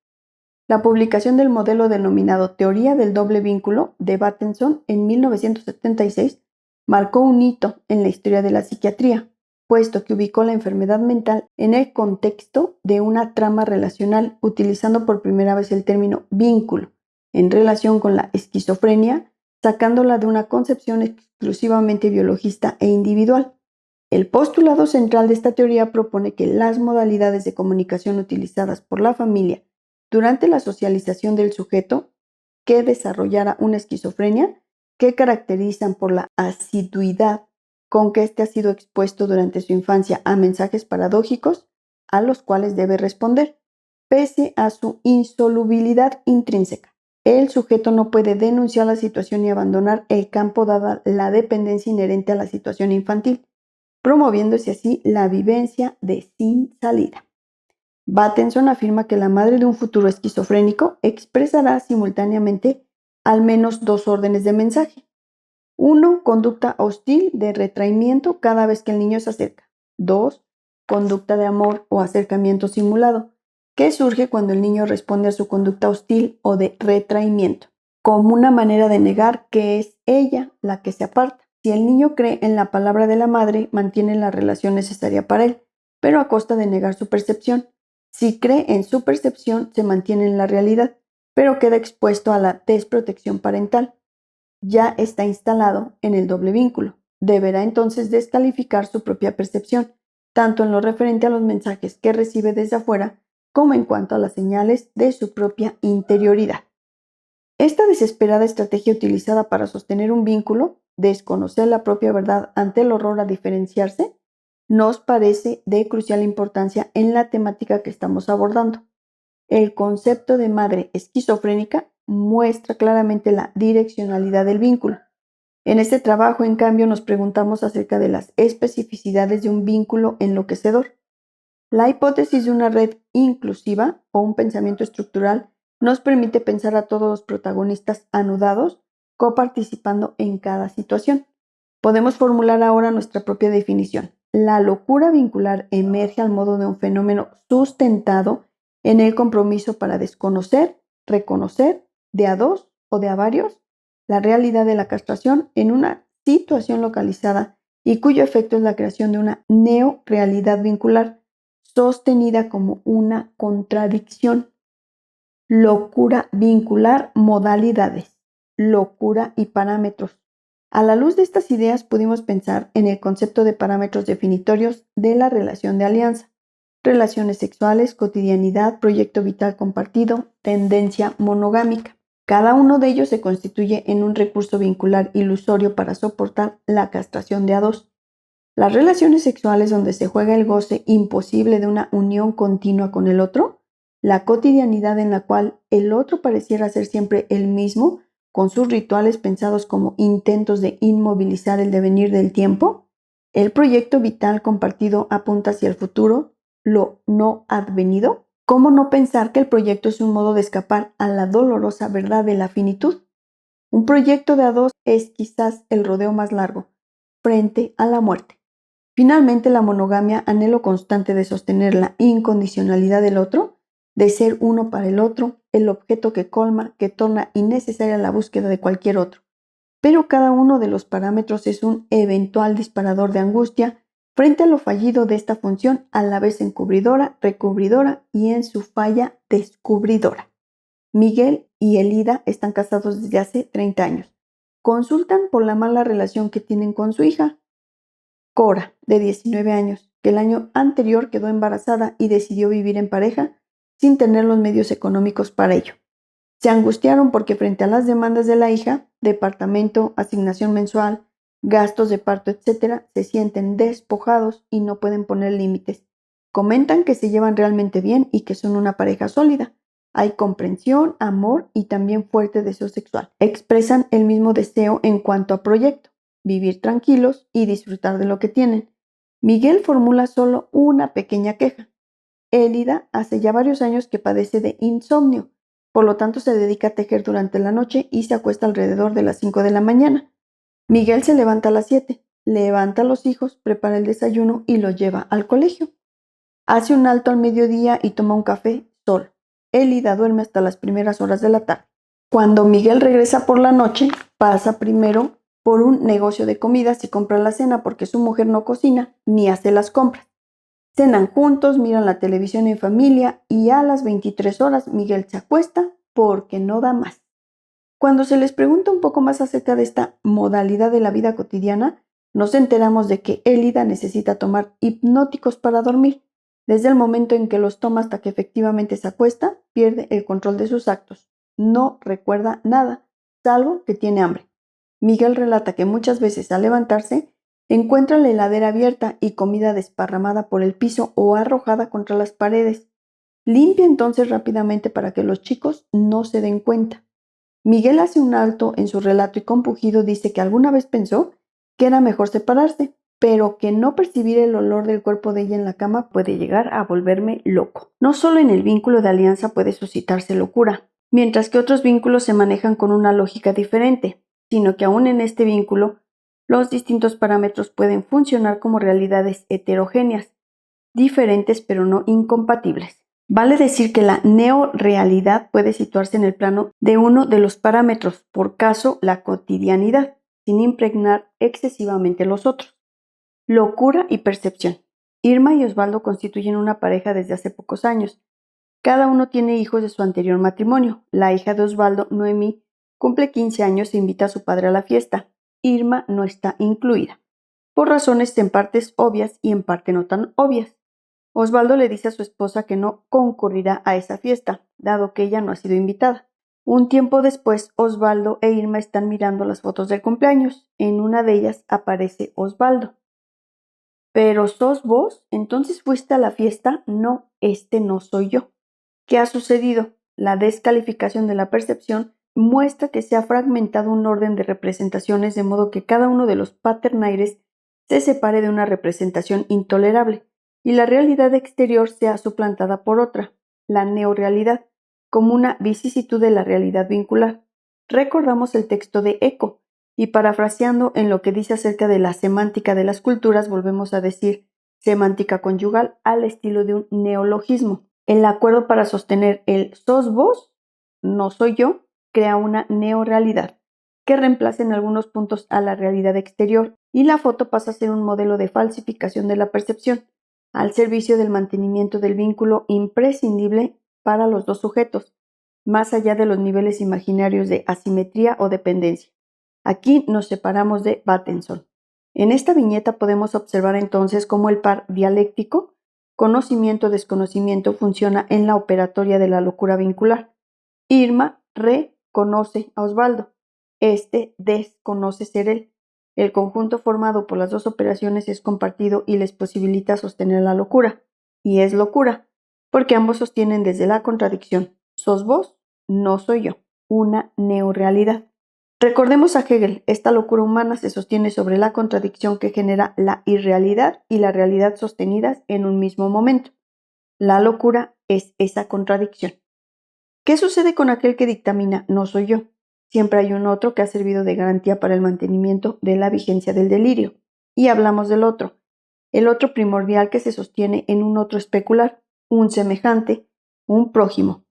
S1: La publicación del modelo denominado Teoría del doble vínculo de Bateson en 1976 marcó un hito en la historia de la psiquiatría, puesto que ubicó la enfermedad mental en el contexto de una trama relacional, utilizando por primera vez el término vínculo en relación con la esquizofrenia, sacándola de una concepción exclusivamente biologista e individual. El postulado central de esta teoría propone que las modalidades de comunicación utilizadas por la familia durante la socialización del sujeto que desarrollara una esquizofrenia, que caracterizan por la asiduidad con que éste ha sido expuesto durante su infancia a mensajes paradójicos a los cuales debe responder, pese a su insolubilidad intrínseca. El sujeto no puede denunciar la situación y abandonar el campo dada la dependencia inherente a la situación infantil, promoviéndose así la vivencia de sin salida. Bateson afirma que la madre de un futuro esquizofrénico expresará simultáneamente al menos dos órdenes de mensaje. 1. Conducta hostil de retraimiento cada vez que el niño se acerca. 2. Conducta de amor o acercamiento simulado, que surge cuando el niño responde a su conducta hostil o de retraimiento, como una manera de negar que es ella la que se aparta. Si el niño cree en la palabra de la madre, mantiene la relación necesaria para él, pero a costa de negar su percepción. Si cree en su percepción, se mantiene en la realidad, pero queda expuesto a la desprotección parental. Ya está instalado en el doble vínculo. deberá entonces descalificar su propia percepción, tanto en lo referente a los mensajes que recibe desde afuera, como en cuanto a las señales de su propia interioridad. Esta desesperada estrategia utilizada para sostener un vínculo, desconocer la propia verdad ante el horror a diferenciarse, nos parece de crucial importancia en la temática que estamos abordando. El concepto de madre esquizofrénica muestra claramente la direccionalidad del vínculo. En este trabajo, en cambio, nos preguntamos acerca de las especificidades de un vínculo enloquecedor. La hipótesis de una red inclusiva o un pensamiento estructural nos permite pensar a todos los protagonistas anudados, coparticipando en cada situación. Podemos formular ahora nuestra propia definición. La locura vincular emerge al modo de un fenómeno sustentado en el compromiso para desconocer, reconocer, de a dos o de a varios, la realidad de la castración en una situación localizada y cuyo efecto es la creación de una neorealidad vincular sostenida como una contradicción. Locura vincular modalidades, locura y parámetros. A la luz de estas ideas pudimos pensar en el concepto de parámetros definitorios de la relación de alianza, relaciones sexuales, cotidianidad, proyecto vital compartido, tendencia monogámica. Cada uno de ellos se constituye en un recurso vincular ilusorio para soportar la castración de a dos. Las relaciones sexuales donde se juega el goce imposible de una unión continua con el otro, la cotidianidad en la cual el otro pareciera ser siempre el mismo, con sus rituales pensados como intentos de inmovilizar el devenir del tiempo, el proyecto vital compartido apunta hacia el futuro, lo no advenido. ¿Cómo no pensar que el proyecto es un modo de escapar a la dolorosa verdad de la finitud? Un proyecto de a dos es quizás el rodeo más largo, frente a la muerte. Finalmente, la monogamia, anhelo constante de sostener la incondicionalidad del otro, de ser uno para el otro, el objeto que colma, que torna innecesaria la búsqueda de cualquier otro. Pero cada uno de los parámetros es un eventual disparador de angustia frente a lo fallido de esta función, a la vez encubridora, recubridora y en su falla descubridora. Miguel y Elida están casados desde hace 30 años. Consultan por la mala relación que tienen con su hija, Cora, de 19 años, que el año anterior quedó embarazada y decidió vivir en pareja sin tener los medios económicos para ello. Se angustiaron porque frente a las demandas de la hija, departamento, asignación mensual, gastos de parto, etc., se sienten despojados y no pueden poner límites. Comentan que se llevan realmente bien y que son una pareja sólida. Hay comprensión, amor y también fuerte deseo sexual. Expresan el mismo deseo en cuanto a proyecto: vivir tranquilos y disfrutar de lo que tienen. Miguel formula solo una pequeña queja. Elida hace ya varios años que padece de insomnio, por lo tanto se dedica a tejer durante la noche y se acuesta alrededor de las 5 de la mañana. Miguel se levanta a las 7, levanta a los hijos, prepara el desayuno y los lleva al colegio. Hace un alto al mediodía y toma un café solo. Elida duerme hasta las primeras horas de la tarde. Cuando Miguel regresa por la noche, pasa primero por un negocio de comidas y compra la cena porque su mujer no cocina ni hace las compras. Cenan juntos, miran la televisión en familia y a las 23 horas Miguel se acuesta porque no da más. Cuando se les pregunta un poco más acerca de esta modalidad de la vida cotidiana, nos enteramos de que Elida necesita tomar hipnóticos para dormir. Desde el momento en que los toma hasta que efectivamente se acuesta, pierde el control de sus actos. No recuerda nada, salvo que tiene hambre. Miguel relata que muchas veces al levantarse encuentra la heladera abierta y comida desparramada por el piso o arrojada contra las paredes. Limpia entonces rápidamente para que los chicos no se den cuenta. Miguel hace un alto en su relato y compungido dice que alguna vez pensó que era mejor separarse, pero que no percibir el olor del cuerpo de ella en la cama puede llegar a volverme loco. No solo en el vínculo de alianza puede suscitarse locura, mientras que otros vínculos se manejan con una lógica diferente, sino que aún en este vínculo los distintos parámetros pueden funcionar como realidades heterogéneas, diferentes pero no incompatibles. Vale decir que la neorealidad puede situarse en el plano de uno de los parámetros, por caso la cotidianidad, sin impregnar excesivamente los otros. Locura y percepción. Irma y Osvaldo constituyen una pareja desde hace pocos años. Cada uno tiene hijos de su anterior matrimonio. La hija de Osvaldo, Noemí, cumple 15 años e invita a su padre a la fiesta. Irma no está incluida. por razones en partes obvias y en parte no tan obvias. Osvaldo le dice a su esposa que no concurrirá a esa fiesta, dado que ella no ha sido invitada. Un tiempo después, Osvaldo e Irma están mirando las fotos del cumpleaños. En una de ellas aparece Osvaldo. ¿Pero sos vos? ¿Entonces fuiste a la fiesta? No, este no soy yo. ¿Qué ha sucedido? La descalificación de la percepción muestra que se ha fragmentado un orden de representaciones de modo que cada uno de los paternaires se separe de una representación intolerable y la realidad exterior sea suplantada por otra, la neorrealidad, como una vicisitud de la realidad vincular. Recordamos el texto de Eco, y parafraseando en lo que dice acerca de la semántica de las culturas, volvemos a decir semántica conyugal al estilo de un neologismo. El acuerdo para sostener el sos vos, no soy yo, crea una neorrealidad que reemplaza en algunos puntos a la realidad exterior y la foto pasa a ser un modelo de falsificación de la percepción, al servicio del mantenimiento del vínculo imprescindible para los dos sujetos, más allá de los niveles imaginarios de asimetría o dependencia. Aquí nos separamos de Battenson. En esta viñeta podemos observar entonces cómo el par dialéctico, conocimiento-desconocimiento, funciona en la operatoria de la locura vincular. Irma reconoce a Osvaldo. Este desconoce ser él. El conjunto formado por las dos operaciones es compartido y les posibilita sostener la locura. Y es locura, porque ambos sostienen desde la contradicción. Sos vos, no soy yo. Una neorrealidad. Recordemos a Hegel, esta locura humana se sostiene sobre la contradicción que genera la irrealidad y la realidad sostenidas en un mismo momento. La locura es esa contradicción. ¿Qué sucede con aquel que dictamina no soy yo? Siempre hay un otro que ha servido de garantía para el mantenimiento de la vigencia del delirio. Y hablamos del otro, el otro primordial que se sostiene en un otro especular, un semejante, un prójimo.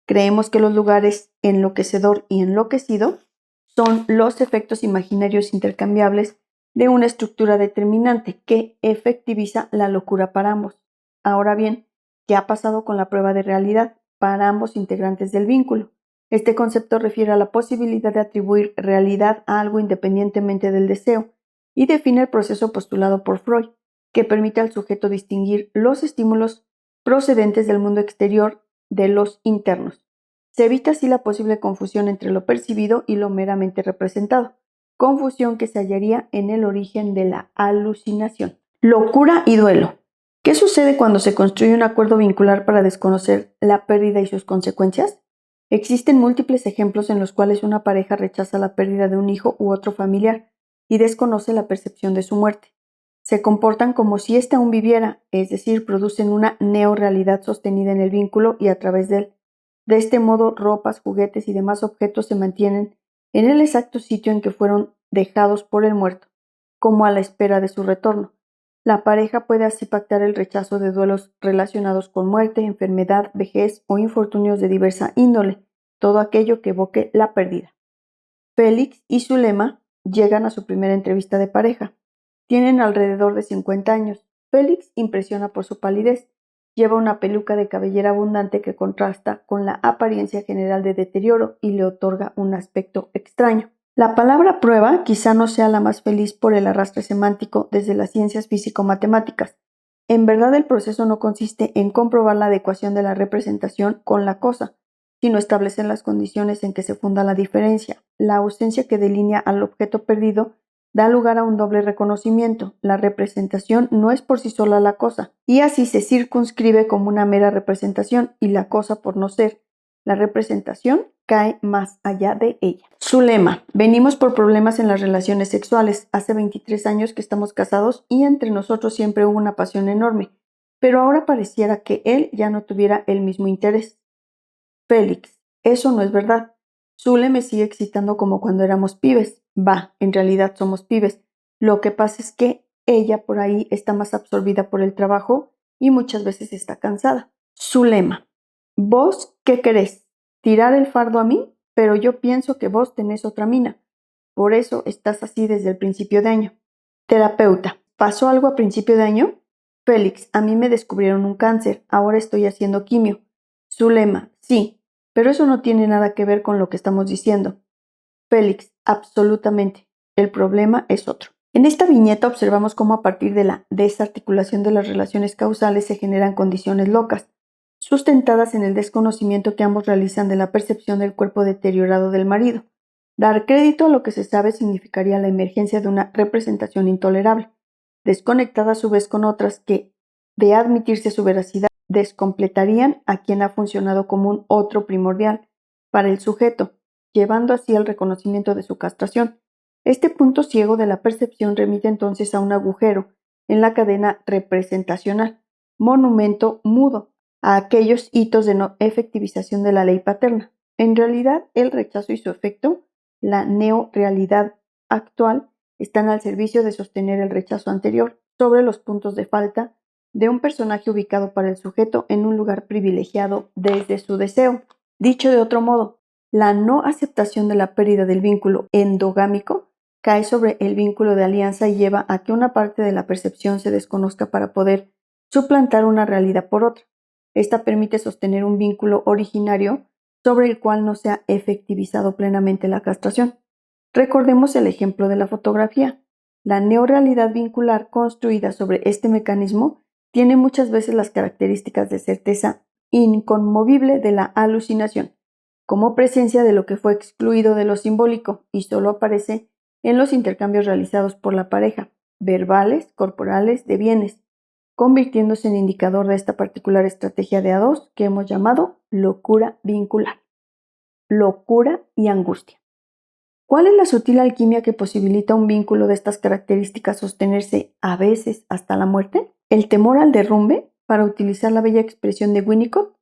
S1: Creemos que los lugares enloquecedor y enloquecido son los efectos imaginarios intercambiables de una estructura determinante que efectiviza la locura para ambos. Ahora bien, ¿qué ha pasado con la prueba de realidad para ambos integrantes del vínculo? Este concepto refiere a la posibilidad de atribuir realidad a algo independientemente del deseo y define el proceso postulado por Freud, que permite al sujeto distinguir los estímulos procedentes del mundo exterior de los internos. Se evita así la posible confusión entre lo percibido y lo meramente representado, confusión que se hallaría en el origen de la alucinación. Locura y duelo. ¿Qué sucede cuando se construye un acuerdo vincular para desconocer la pérdida y sus consecuencias? Existen múltiples ejemplos en los cuales una pareja rechaza la pérdida de un hijo u otro familiar y desconoce la percepción de su muerte. Se comportan como si éste aún viviera, es decir, producen una neorrealidad sostenida en el vínculo y a través de él. De este modo, ropas, juguetes y demás objetos se mantienen en el exacto sitio en que fueron dejados por el muerto, como a la espera de su retorno. La pareja puede así pactar el rechazo de duelos relacionados con muerte, enfermedad, vejez o infortunios de diversa índole, todo aquello que evoque la pérdida. Félix y Zulema llegan a su primera entrevista de pareja. Tienen alrededor de 50 años. Félix impresiona por su palidez. Lleva una peluca de cabellera abundante que contrasta con la apariencia general de deterioro y le otorga un aspecto extraño. La palabra prueba quizá no sea la más feliz por el arrastre semántico desde las ciencias físico-matemáticas. En verdad el proceso no consiste en comprobar la adecuación de la representación con la cosa, sino establecer las condiciones en que se funda la diferencia. La ausencia que delinea al objeto perdido da lugar a un doble reconocimiento. La representación no es por sí sola la cosa, y así se circunscribe como una mera representación, y la cosa por no ser. La representación cae más allá de ella. Zulema. Venimos por problemas en las relaciones sexuales. Hace 23 años que estamos casados y entre nosotros siempre hubo una pasión enorme, pero ahora pareciera que él ya no tuviera el mismo interés. Félix. Eso no es verdad. Zule me sigue excitando como cuando éramos pibes. Va, en realidad somos pibes. Lo que pasa es que ella por ahí está más absorbida por el trabajo y muchas veces está cansada. Zulema. ¿Vos qué querés? ¿Tirar el fardo a mí? Pero yo pienso que vos tenés otra mina. Por eso estás así desde el principio de año. Terapeuta. ¿Pasó algo a principio de año? Félix, a mí me descubrieron un cáncer. Ahora estoy haciendo quimio. Zulema. Sí, pero eso no tiene nada que ver con lo que estamos diciendo. Félix, absolutamente. El problema es otro. En esta viñeta observamos cómo a partir de la desarticulación de las relaciones causales se generan condiciones locas, sustentadas en el desconocimiento que ambos realizan de la percepción del cuerpo deteriorado del marido. Dar crédito a lo que se sabe significaría la emergencia de una representación intolerable, desconectada a su vez con otras que, de admitirse su veracidad, descompletarían a quien ha funcionado como un otro primordial para el sujeto, llevando así al reconocimiento de su castración. Este punto ciego de la percepción remite entonces a un agujero en la cadena representacional, monumento mudo, a aquellos hitos de no efectivización de la ley paterna. En realidad, el rechazo y su efecto, la neorealidad actual, están al servicio de sostener el rechazo anterior sobre los puntos de falta de un personaje ubicado para el sujeto en un lugar privilegiado desde su deseo. Dicho de otro modo, la no aceptación de la pérdida del vínculo endogámico cae sobre el vínculo de alianza y lleva a que una parte de la percepción se desconozca para poder suplantar una realidad por otra. Esta permite sostener un vínculo originario sobre el cual no se ha efectivizado plenamente la castración. Recordemos el ejemplo de la fotografía. La neorrealidad vincular construida sobre este mecanismo tiene muchas veces las características de certeza inconmovible de la alucinación, como presencia de lo que fue excluido de lo simbólico y solo aparece en los intercambios realizados por la pareja, verbales, corporales, de bienes, convirtiéndose en indicador de esta particular estrategia de A2 que hemos llamado locura vincular. Locura y angustia. ¿Cuál es la sutil alquimia que posibilita un vínculo de estas características sostenerse a veces hasta la muerte? El temor al derrumbe, para utilizar la bella expresión de Winnicott,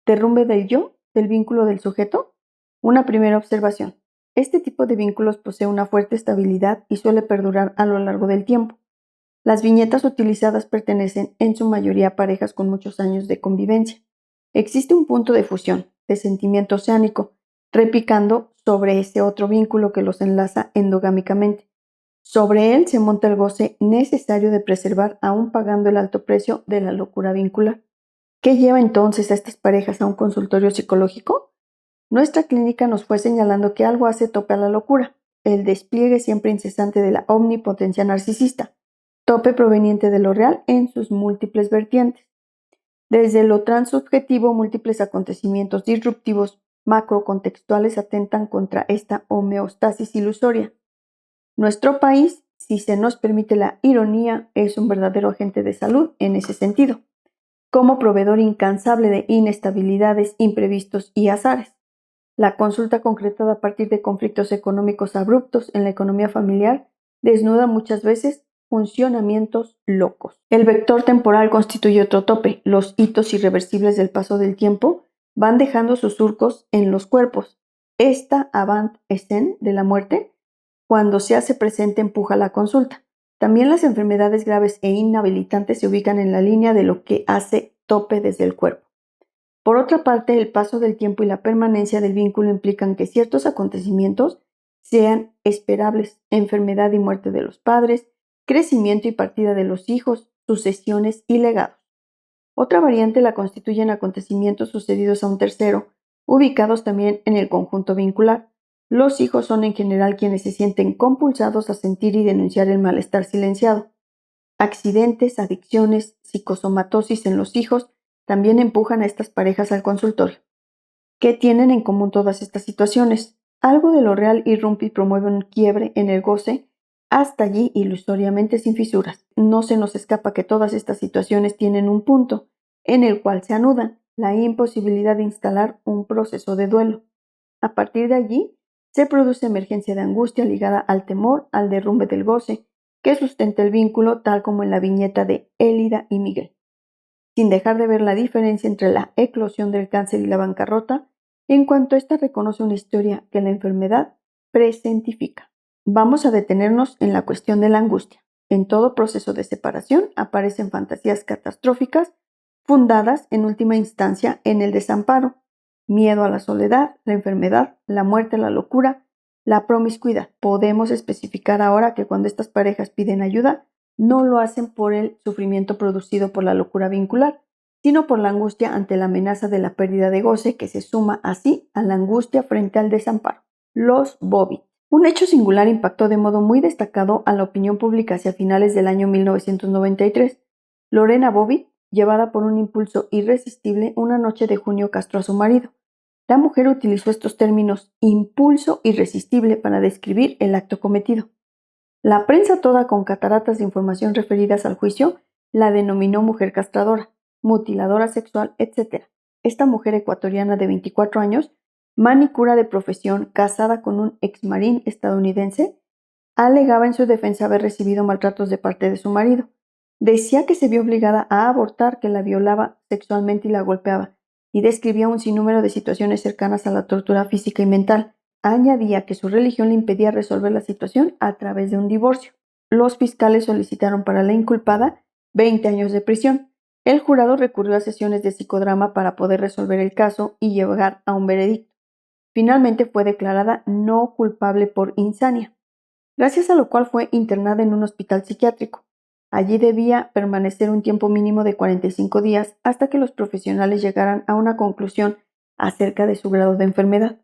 S1: derrumbe del yo, del vínculo del sujeto. Una primera observación. Este tipo de vínculos posee una fuerte estabilidad y suele perdurar a lo largo del tiempo. Las viñetas utilizadas pertenecen en su mayoría a parejas con muchos años de convivencia. Existe un punto de fusión, de sentimiento oceánico, repicando sobre ese otro vínculo que los enlaza endogámicamente. Sobre él se monta el goce necesario de preservar aún pagando el alto precio de la locura vincular. ¿Qué lleva entonces a estas parejas a un consultorio psicológico? Nuestra clínica nos fue señalando que algo hace tope a la locura, el despliegue siempre incesante de la omnipotencia narcisista, tope proveniente de lo real en sus múltiples vertientes. Desde lo transubjetivo, múltiples acontecimientos disruptivos macrocontextuales atentan contra esta homeostasis ilusoria. Nuestro país, si se nos permite la ironía, es un verdadero agente de salud en ese sentido, como proveedor incansable de inestabilidades, imprevistos y azares. La consulta concretada a partir de conflictos económicos abruptos en la economía familiar desnuda muchas veces funcionamientos locos. El vector temporal constituye otro tope. Los hitos irreversibles del paso del tiempo van dejando sus surcos en los cuerpos. Esta avant-escène de la muerte, cuando se hace presente, empuja la consulta. También las enfermedades graves e inhabilitantes se ubican en la línea de lo que hace tope desde el cuerpo. Por otra parte, el paso del tiempo y la permanencia del vínculo implican que ciertos acontecimientos sean esperables: enfermedad y muerte de los padres, crecimiento y partida de los hijos, sucesiones y legados. Otra variante la constituyen acontecimientos sucedidos a un tercero, ubicados también en el conjunto vincular. Los hijos son en general quienes se sienten compulsados a sentir y denunciar el malestar silenciado. Accidentes, adicciones, psicosomatosis en los hijos también empujan a estas parejas al consultorio. ¿Qué tienen en común todas estas situaciones? Algo de lo real irrumpe y promueve un quiebre en el goce, hasta allí ilusoriamente sin fisuras. No se nos escapa que todas estas situaciones tienen un punto en el cual se anudan, la imposibilidad de instalar un proceso de duelo. A partir de allí, se produce emergencia de angustia ligada al temor, al derrumbe del goce, que sustenta el vínculo, tal como en la viñeta de Élida y Miguel, sin dejar de ver la diferencia entre la eclosión del cáncer y la bancarrota, en cuanto ésta reconoce una historia que la enfermedad presentifica. Vamos a detenernos en la cuestión de la angustia. En todo proceso de separación aparecen fantasías catastróficas fundadas en última instancia en el desamparo, miedo a la soledad, la enfermedad, la muerte, la locura, la promiscuidad. Podemos especificar ahora que cuando estas parejas piden ayuda, no lo hacen por el sufrimiento producido por la locura vincular, sino por la angustia ante la amenaza de la pérdida de goce, que se suma así a la angustia frente al desamparo. Los Bobbitt. Un hecho singular impactó de modo muy destacado a la opinión pública hacia finales del año 1993. Lorena Bobbitt, llevada por un impulso irresistible, una noche de junio castró a su marido. La mujer utilizó estos términos impulso irresistible para describir el acto cometido. La prensa toda, con cataratas de información referidas al juicio, la denominó mujer castradora, mutiladora sexual, etc. Esta mujer ecuatoriana de 24 años, manicura de profesión, casada con un exmarín estadounidense, alegaba en su defensa haber recibido maltratos de parte de su marido. Decía que se vio obligada a abortar, que la violaba sexualmente y la golpeaba, y describía un sinnúmero de situaciones cercanas a la tortura física y mental. Añadía que su religión le impedía resolver la situación a través de un divorcio. Los fiscales solicitaron para la inculpada 20 años de prisión. El jurado recurrió a sesiones de psicodrama para poder resolver el caso y llegar a un veredicto. Finalmente fue declarada no culpable por insania, gracias a lo cual fue internada en un hospital psiquiátrico. Allí debía permanecer un tiempo mínimo de 45 días hasta que los profesionales llegaran a una conclusión acerca de su grado de enfermedad.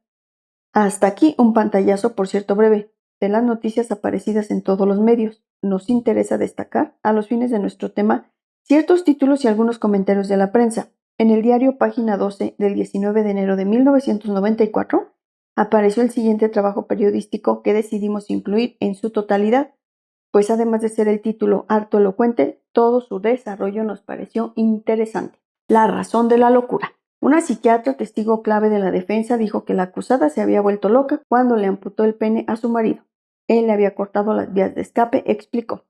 S1: Hasta aquí un pantallazo, por cierto breve, de las noticias aparecidas en todos los medios. Nos interesa destacar, a los fines de nuestro tema, ciertos títulos y algunos comentarios de la prensa. En el diario Página 12 del 19 de enero de 1994 apareció el siguiente trabajo periodístico que decidimos incluir en su totalidad, pues además de ser el título harto elocuente, todo su desarrollo nos pareció interesante. La razón de la locura. Una psiquiatra, testigo clave de la defensa, dijo que la acusada se había vuelto loca cuando le amputó el pene a su marido. Él le había cortado las vías de escape, explicó.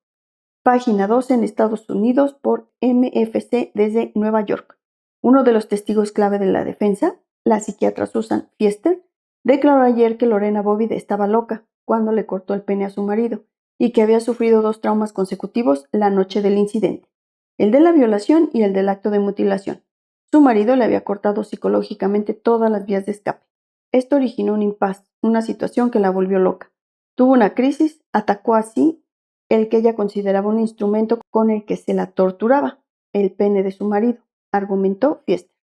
S1: Página 12 en Estados Unidos por MFC desde Nueva York. Uno de los testigos clave de la defensa, la psiquiatra Susan Fiester, declaró ayer que Lorena Bobbitt estaba loca cuando le cortó el pene a su marido y que había sufrido 2 traumas consecutivos la noche del incidente, el de la violación y el del acto de mutilación. Su marido le había cortado psicológicamente todas las vías de escape. Esto originó un impasse, una situación que la volvió loca. Tuvo una crisis, atacó así el que ella consideraba un instrumento con el que se la torturaba, el pene de su marido, argumentó Fiester.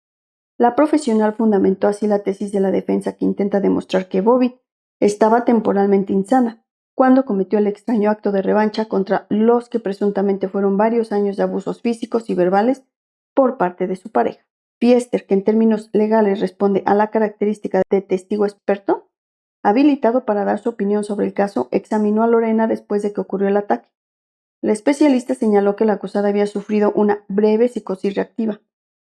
S1: La profesional fundamentó así la tesis de la defensa, que intenta demostrar que Bobbitt estaba temporalmente insana cuando cometió el extraño acto de revancha contra los que presuntamente fueron varios años de abusos físicos y verbales por parte de su pareja. Fiester, que en términos legales responde a la característica de testigo experto, habilitado para dar su opinión sobre el caso, examinó a Lorena después de que ocurrió el ataque. La especialista señaló que la acusada había sufrido una breve psicosis reactiva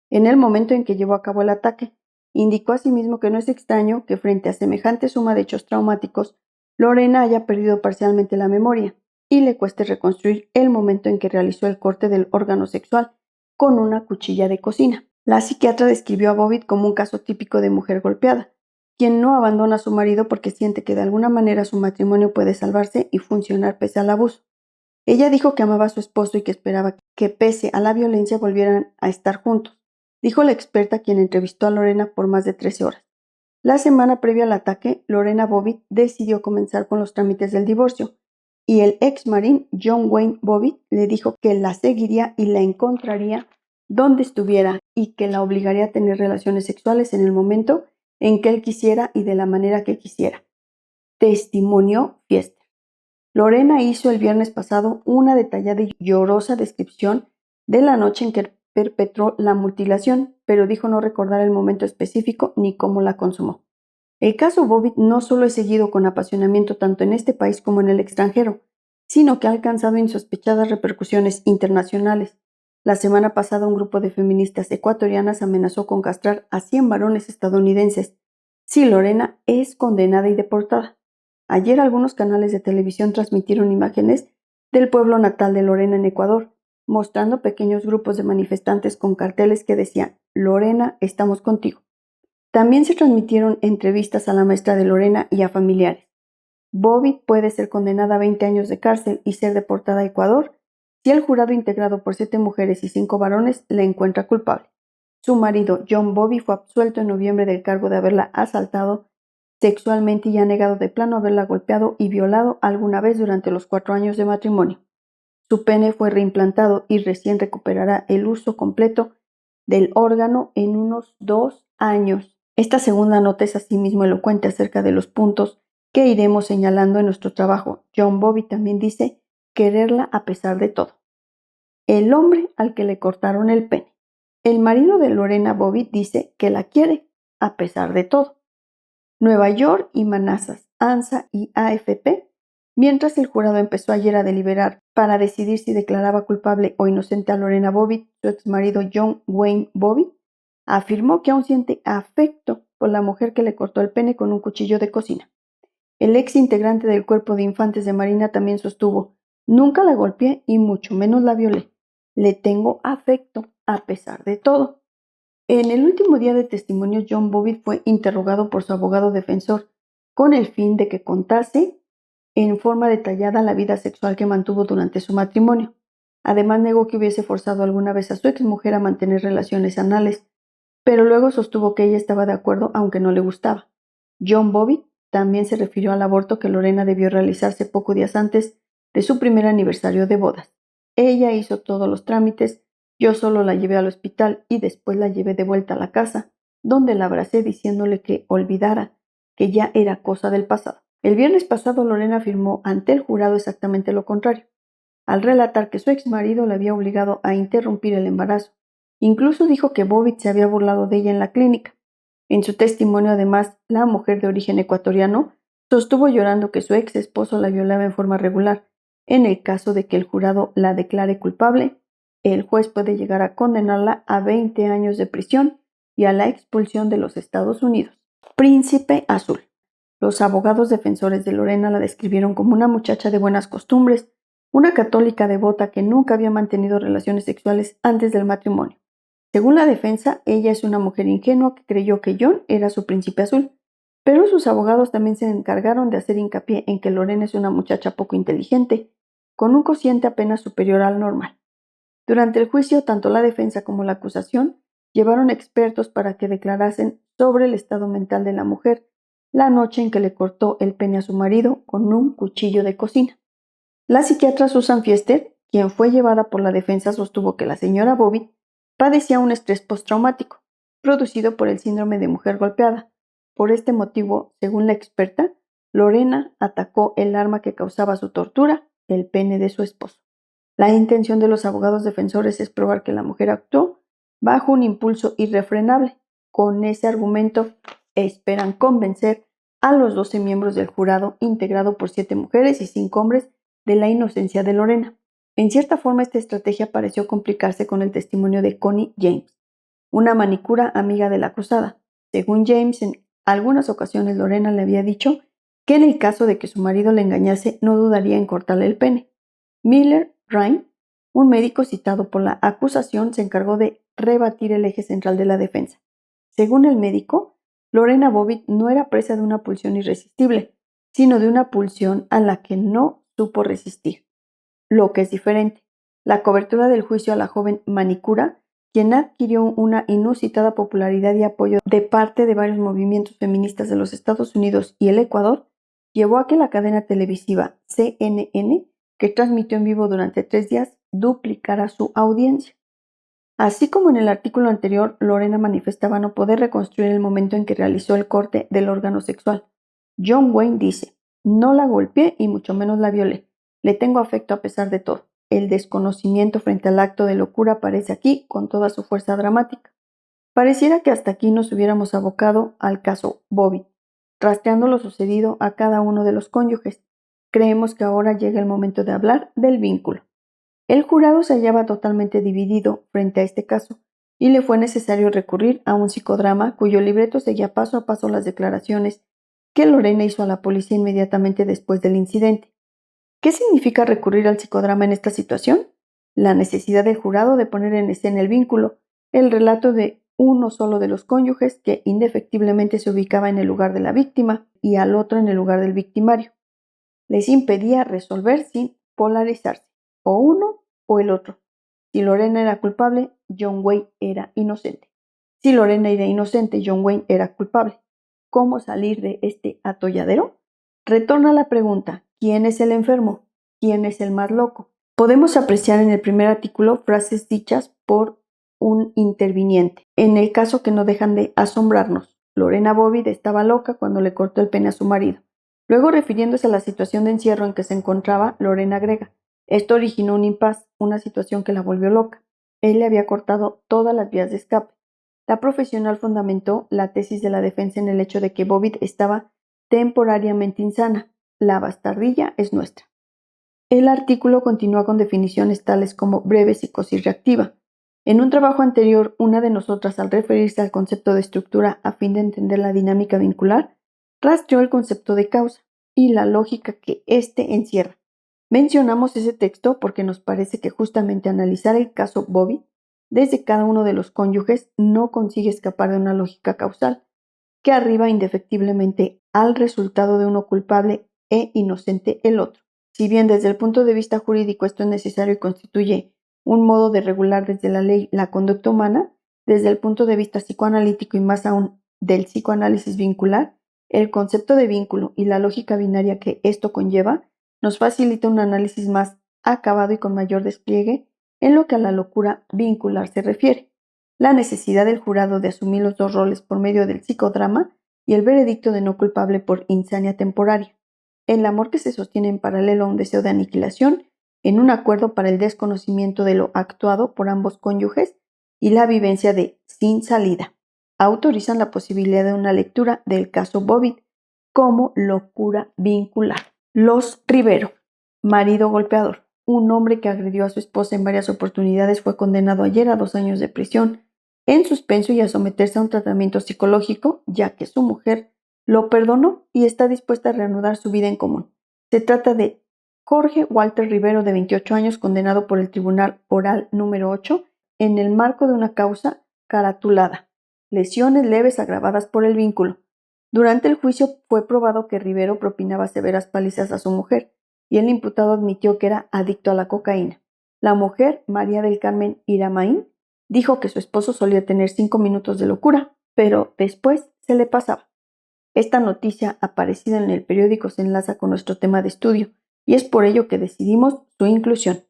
S1: en el momento en que llevó a cabo el ataque. Indicó asimismo que no es extraño que frente a semejante suma de hechos traumáticos, Lorena haya perdido parcialmente la memoria y le cueste reconstruir el momento en que realizó el corte del órgano sexual con una cuchilla de cocina. La psiquiatra describió a Bobbitt como un caso típico de mujer golpeada, quien no abandona a su marido porque siente que de alguna manera su matrimonio puede salvarse y funcionar pese al abuso. Ella dijo que amaba a su esposo y que esperaba que pese a la violencia volvieran a estar juntos, dijo la experta, quien entrevistó a Lorena por más de 13 horas. La semana previa al ataque, Lorena Bobbitt decidió comenzar con los trámites del divorcio, y el ex marín John Wayne Bobbitt le dijo que la seguiría y la encontraría donde estuviera y que la obligaría a tener relaciones sexuales en el momento en que él quisiera y de la manera que quisiera. Testimonió Fiester. Lorena hizo el viernes pasado una detallada y llorosa descripción de la noche en que perpetró la mutilación, pero dijo no recordar el momento específico ni cómo la consumó. El caso Bobbitt no solo es seguido con apasionamiento tanto en este país como en el extranjero, sino que ha alcanzado insospechadas repercusiones internacionales. La semana pasada un grupo de feministas ecuatorianas amenazó con castrar a 100 varones estadounidenses si Lorena es condenada y deportada. Ayer algunos canales de televisión transmitieron imágenes del pueblo natal de Lorena en Ecuador, mostrando pequeños grupos de manifestantes con carteles que decían «Lorena, estamos contigo». También se transmitieron entrevistas a la maestra de Lorena y a familiares. Bobbitt puede ser condenada a 20 años de cárcel y ser deportada a Ecuador si el jurado, integrado por 7 mujeres y 5 varones, la encuentra culpable. Su marido, John Bobbitt, fue absuelto en noviembre del cargo de haberla asaltado sexualmente y ha negado de plano haberla golpeado y violado alguna vez durante los 4 años de matrimonio. Su pene fue reimplantado y recién recuperará el uso completo del órgano en unos 2 años. Esta segunda nota es asimismo elocuente acerca de los puntos que iremos señalando en nuestro trabajo. John Bobbitt también dice quererla a pesar de todo. El hombre al que le cortaron el pene. El marido de Lorena Bobbitt dice que la quiere a pesar de todo. Nueva York y Manassas, ANSA y AFP. Mientras el jurado empezó ayer a deliberar para decidir si declaraba culpable o inocente a Lorena Bobbitt, su exmarido John Wayne Bobbitt afirmó que aún siente afecto por la mujer que le cortó el pene con un cuchillo de cocina. El ex integrante del Cuerpo de Infantes de Marina también sostuvo: nunca la golpeé y mucho menos la violé. Le tengo afecto a pesar de todo. En el último día de testimonio, John Bobbitt fue interrogado por su abogado defensor con el fin de que contase en forma detallada la vida sexual que mantuvo durante su matrimonio. Además, negó que hubiese forzado alguna vez a su exmujer a mantener relaciones anales, pero luego sostuvo que ella estaba de acuerdo aunque no le gustaba. John Bobbitt también se refirió al aborto que Lorena debió realizarse pocos días antes de su primer aniversario de bodas. Ella hizo todos los trámites, yo solo la llevé al hospital y después la llevé de vuelta a la casa, donde la abracé diciéndole que olvidara, que ya era cosa del pasado. El viernes pasado Lorena afirmó ante el jurado exactamente lo contrario, al relatar que su exmarido la había obligado a interrumpir el embarazo. Incluso dijo que Bobbitt se había burlado de ella en la clínica. En su testimonio, además, la mujer de origen ecuatoriano sostuvo llorando que su ex esposo la violaba en forma regular. En el caso de que el jurado la declare culpable, el juez puede llegar a condenarla a 20 años de prisión y a la expulsión de los Estados Unidos. Príncipe Azul. Los abogados defensores de Lorena la describieron como una muchacha de buenas costumbres, una católica devota que nunca había mantenido relaciones sexuales antes del matrimonio. Según la defensa, ella es una mujer ingenua que creyó que John era su príncipe azul, pero sus abogados también se encargaron de hacer hincapié en que Lorena es una muchacha poco inteligente, con un cociente apenas superior al normal. Durante el juicio, tanto la defensa como la acusación llevaron expertos para que declarasen sobre el estado mental de la mujer la noche en que le cortó el pene a su marido con un cuchillo de cocina. La psiquiatra Susan Fiester, quien fue llevada por la defensa, sostuvo que la señora Bobbitt padecía un estrés postraumático, producido por el síndrome de mujer golpeada. Por este motivo, según la experta, Lorena atacó el arma que causaba su tortura, el pene de su esposo. La intención de los abogados defensores es probar que la mujer actuó bajo un impulso irrefrenable. Con ese argumento esperan convencer a los 12 miembros del jurado, integrado por 7 mujeres y 5 hombres, de la inocencia de Lorena. En cierta forma, esta estrategia pareció complicarse con el testimonio de Connie James, una manicura amiga de la acusada. Según James, en algunas ocasiones Lorena le había dicho que en el caso de que su marido le engañase no dudaría en cortarle el pene. Miller Ryan, un médico citado por la acusación, se encargó de rebatir el eje central de la defensa. Según el médico, Lorena Bobbitt no era presa de una pulsión irresistible, sino de una pulsión a la que no supo resistir. Lo que es diferente, la cobertura del juicio a la joven manicura, quien adquirió una inusitada popularidad y apoyo de parte de varios movimientos feministas de los Estados Unidos y el Ecuador, llevó a que la cadena televisiva CNN, que transmitió en vivo durante 3 días, duplicara su audiencia. Así como en el artículo anterior, Lorena manifestaba no poder reconstruir el momento en que realizó el corte del órgano sexual. John Wayne dice: no la golpeé y mucho menos la violé. Le tengo afecto a pesar de todo. El desconocimiento frente al acto de locura aparece aquí con toda su fuerza dramática. Pareciera que hasta aquí nos hubiéramos abocado al caso Bobbitt, rastreando lo sucedido a cada uno de los cónyuges. Creemos que ahora llega el momento de hablar del vínculo. El jurado se hallaba totalmente dividido frente a este caso y le fue necesario recurrir a un psicodrama cuyo libreto seguía paso a paso las declaraciones que Lorena hizo a la policía inmediatamente después del incidente. ¿Qué significa recurrir al psicodrama en esta situación? La necesidad del jurado de poner en escena el vínculo, el relato de uno solo de los cónyuges que indefectiblemente se ubicaba en el lugar de la víctima y al otro en el lugar del victimario. Les impedía resolver sin polarizarse, o uno o el otro. Si Lorena era culpable, John Wayne era inocente. Si Lorena era inocente, John Wayne era culpable. ¿Cómo salir de este atolladero? Retorna la pregunta: ¿quién es el enfermo? ¿Quién es el más loco? Podemos apreciar en el primer artículo frases dichas por un interviniente, en el caso que no dejan de asombrarnos. Lorena Bobbitt estaba loca cuando le cortó el pene a su marido. Luego, refiriéndose a la situación de encierro en que se encontraba, Lorena agrega: esto originó un impasse, una situación que la volvió loca. Él le había cortado todas las vías de escape. La profesional fundamentó la tesis de la defensa en el hecho de que Bobbitt estaba temporariamente insana. La bastardilla es nuestra. El artículo continúa con definiciones tales como breve psicosis reactiva. En un trabajo anterior, una de nosotras, al referirse al concepto de estructura a fin de entender la dinámica vincular, rastreó el concepto de causa y la lógica que éste encierra. Mencionamos ese texto porque nos parece que justamente analizar el caso Bobbitt desde cada uno de los cónyuges no consigue escapar de una lógica causal que arriba indefectiblemente al resultado de uno culpable e inocente el otro. Si bien desde el punto de vista jurídico esto es necesario y constituye un modo de regular desde la ley la conducta humana, desde el punto de vista psicoanalítico y más aún del psicoanálisis vincular, el concepto de vínculo y la lógica binaria que esto conlleva nos facilita un análisis más acabado y con mayor despliegue en lo que a la locura vincular se refiere. La necesidad del jurado de asumir los dos roles por medio del psicodrama y el veredicto de no culpable por insania temporaria. El amor que se sostiene en paralelo a un deseo de aniquilación, en un acuerdo para el desconocimiento de lo actuado por ambos cónyuges y la vivencia de sin salida, autorizan la posibilidad de una lectura del caso Bobbitt como locura vincular. Los Rivero, marido golpeador. Un hombre que agredió a su esposa en varias oportunidades fue condenado ayer a 2 años de prisión en suspenso y a someterse a un tratamiento psicológico, ya que su mujer lo perdonó y está dispuesta a reanudar su vida en común. Se trata de Jorge Walter Rivero, de 28 años, condenado por el Tribunal Oral número 8 en el marco de una causa caratulada: lesiones leves agravadas por el vínculo. Durante el juicio fue probado que Rivero propinaba severas palizas a su mujer y el imputado admitió que era adicto a la cocaína. La mujer, María del Carmen Iramaín, dijo que su esposo solía tener 5 minutos de locura, pero después se le pasaba. Esta noticia aparecida en el periódico se enlaza con nuestro tema de estudio y es por ello que decidimos su inclusión.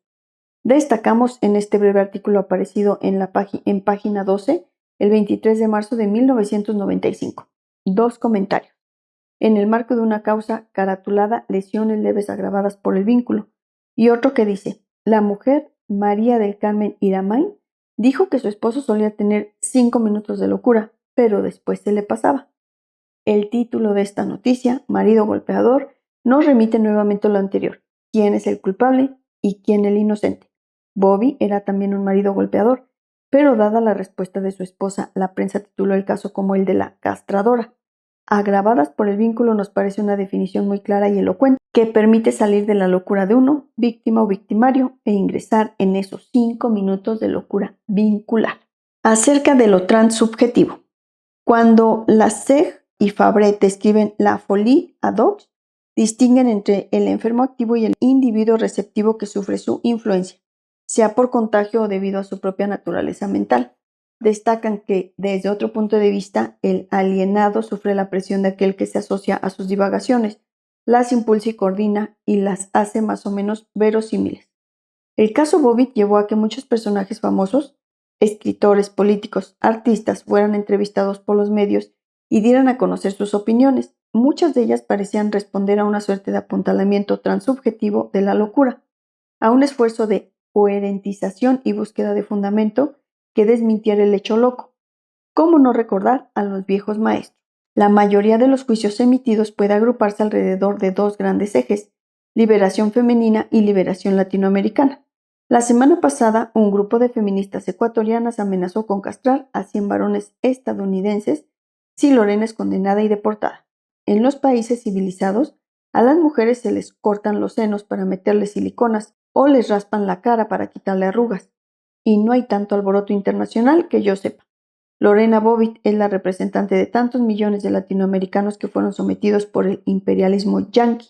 S1: Destacamos en este breve artículo aparecido en página 12 el 23 de marzo de 1995. 2 comentarios. En el marco de una causa caratulada lesiones leves agravadas por el vínculo, y otro que dice: la mujer, María del Carmen Iramain, dijo que su esposo solía tener 5 minutos de locura, pero después se le pasaba. El título de esta noticia, marido golpeador, nos remite nuevamente a lo anterior: quién es el culpable y quién el inocente. Bobby era también un marido golpeador, pero dada la respuesta de su esposa, la prensa tituló el caso como el de la castradora. Agravadas por el vínculo nos parece una definición muy clara y elocuente que permite salir de la locura de uno, víctima o victimario, e ingresar en esos 5 minutos de locura vincular. Acerca de lo transsubjetivo. Cuando Lasseg y Fabre describen la folie à deux, distinguen entre el enfermo activo y el individuo receptivo que sufre su influencia, sea por contagio o debido a su propia naturaleza mental. Destacan que, desde otro punto de vista, el alienado sufre la presión de aquel que se asocia a sus divagaciones, las impulsa y coordina y las hace más o menos verosímiles. El caso Bobbitt llevó a que muchos personajes famosos, escritores, políticos, artistas, fueran entrevistados por los medios y dieran a conocer sus opiniones. Muchas de ellas parecían responder a una suerte de apuntalamiento transsubjetivo de la locura, a un esfuerzo de coherentización y búsqueda de fundamento que desmintiera el hecho loco. ¿Cómo no recordar a los viejos maestros? La mayoría de los juicios emitidos puede agruparse alrededor de 2 grandes ejes: liberación femenina y liberación latinoamericana. La semana pasada, un grupo de feministas ecuatorianas amenazó con castrar a 100 varones estadounidenses si Lorena es condenada y deportada. En los países civilizados, a las mujeres se les cortan los senos para meterles siliconas o les raspan la cara para quitarle arrugas. Y no hay tanto alboroto internacional que yo sepa. Lorena Bobbitt es la representante de tantos millones de latinoamericanos que fueron sometidos por el imperialismo yanqui.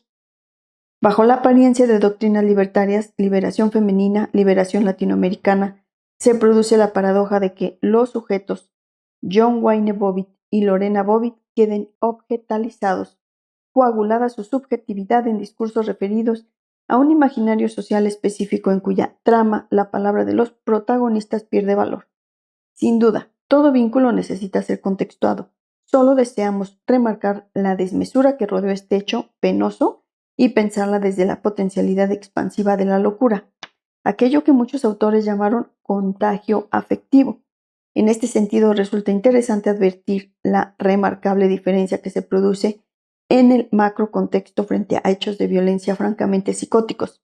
S1: Bajo la apariencia de doctrinas libertarias, liberación femenina, liberación latinoamericana, se produce la paradoja de que los sujetos John Wayne Bobbitt y Lorena Bobbitt queden objetalizados, coagulada su subjetividad en discursos referidos a un imaginario social específico en cuya trama la palabra de los protagonistas pierde valor. Sin duda, todo vínculo necesita ser contextuado. Solo deseamos remarcar la desmesura que rodeó este hecho penoso y pensarla desde la potencialidad expansiva de la locura, aquello que muchos autores llamaron contagio afectivo. En este sentido, resulta interesante advertir la remarcable diferencia que se produce en el macro contexto frente a hechos de violencia francamente psicóticos: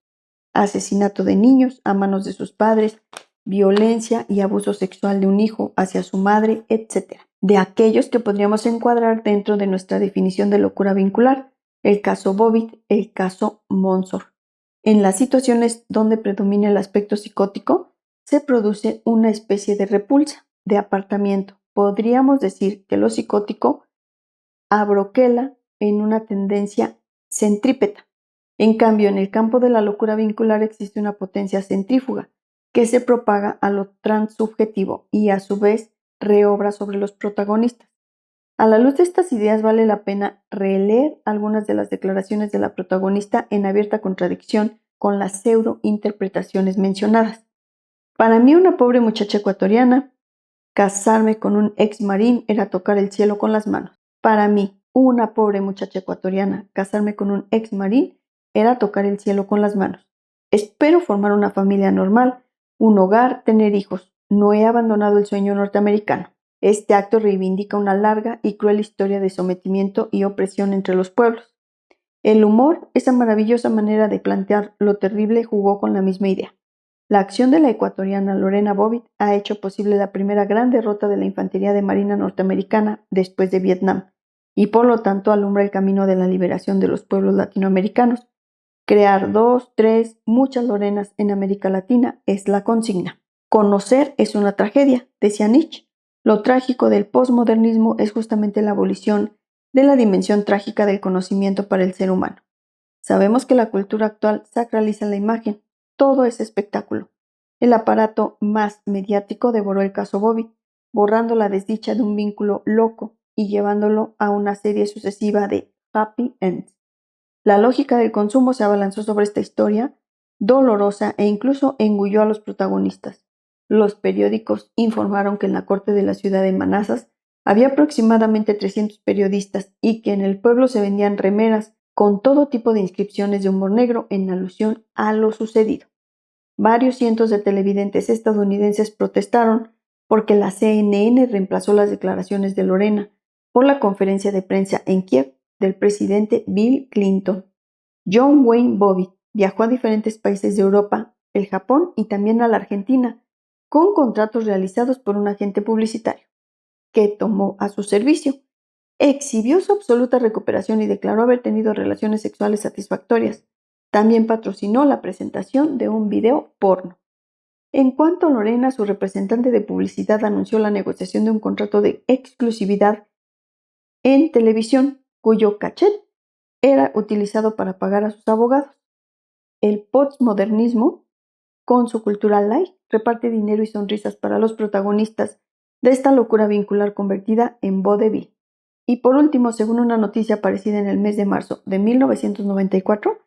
S1: asesinato de niños a manos de sus padres, violencia y abuso sexual de un hijo hacia su madre, etc. De aquellos que podríamos encuadrar dentro de nuestra definición de locura vincular: el caso Bobbitt, el caso Monzor. En las situaciones donde predomina el aspecto psicótico, se produce una especie de repulsa, de apartamiento. Podríamos decir que lo psicótico abroquela en una tendencia centrípeta. En cambio, en el campo de la locura vincular existe una potencia centrífuga que se propaga a lo transsubjetivo y a su vez reobra sobre los protagonistas. A la luz de estas ideas vale la pena releer algunas de las declaraciones de la protagonista en abierta contradicción con las pseudo-interpretaciones mencionadas. Para mí, una pobre muchacha ecuatoriana, casarme con un ex marín era tocar el cielo con las manos. Para mí, una pobre muchacha ecuatoriana, casarme con un ex marín era tocar el cielo con las manos. Espero formar una familia normal, un hogar, tener hijos. No he abandonado el sueño norteamericano. Este acto reivindica una larga y cruel historia de sometimiento y opresión entre los pueblos. El humor, esa maravillosa manera de plantear lo terrible, jugó con la misma idea. La acción de la ecuatoriana Lorena Bobbitt ha hecho posible la primera gran derrota de la infantería de marina norteamericana después de Vietnam, y por lo tanto alumbra el camino de la liberación de los pueblos latinoamericanos. Crear 2, 3, muchas Lorenas en América Latina es la consigna. Conocer es una tragedia, decía Nietzsche. Lo trágico del posmodernismo es justamente la abolición de la dimensión trágica del conocimiento para el ser humano. Sabemos que la cultura actual sacraliza la imagen. Todo es espectáculo. El aparato más mediático devoró el caso Bobbitt, borrando la desdicha de un vínculo loco y llevándolo a una serie sucesiva de happy ends. La lógica del consumo se abalanzó sobre esta historia dolorosa e incluso engulló a los protagonistas. Los periódicos informaron que en la corte de la ciudad de Manassas había aproximadamente 300 periodistas y que en el pueblo se vendían remeras con todo tipo de inscripciones de humor negro en alusión a lo sucedido. Varios cientos de televidentes estadounidenses protestaron porque la CNN reemplazó las declaraciones de Lorena por la conferencia de prensa en Kiev del presidente Bill Clinton. John Wayne Bobbitt viajó a diferentes países de Europa, el Japón y también a la Argentina, con contratos realizados por un agente publicitario, que tomó a su servicio. Exhibió su absoluta recuperación y declaró haber tenido relaciones sexuales satisfactorias. También patrocinó la presentación de un video porno. En cuanto a Lorena, su representante de publicidad anunció la negociación de un contrato de exclusividad en televisión, cuyo cachet era utilizado para pagar a sus abogados. El postmodernismo, con su cultura light, reparte dinero y sonrisas para los protagonistas de esta locura vincular convertida en vodevil. Y por último, según una noticia aparecida en el mes de marzo de 1994,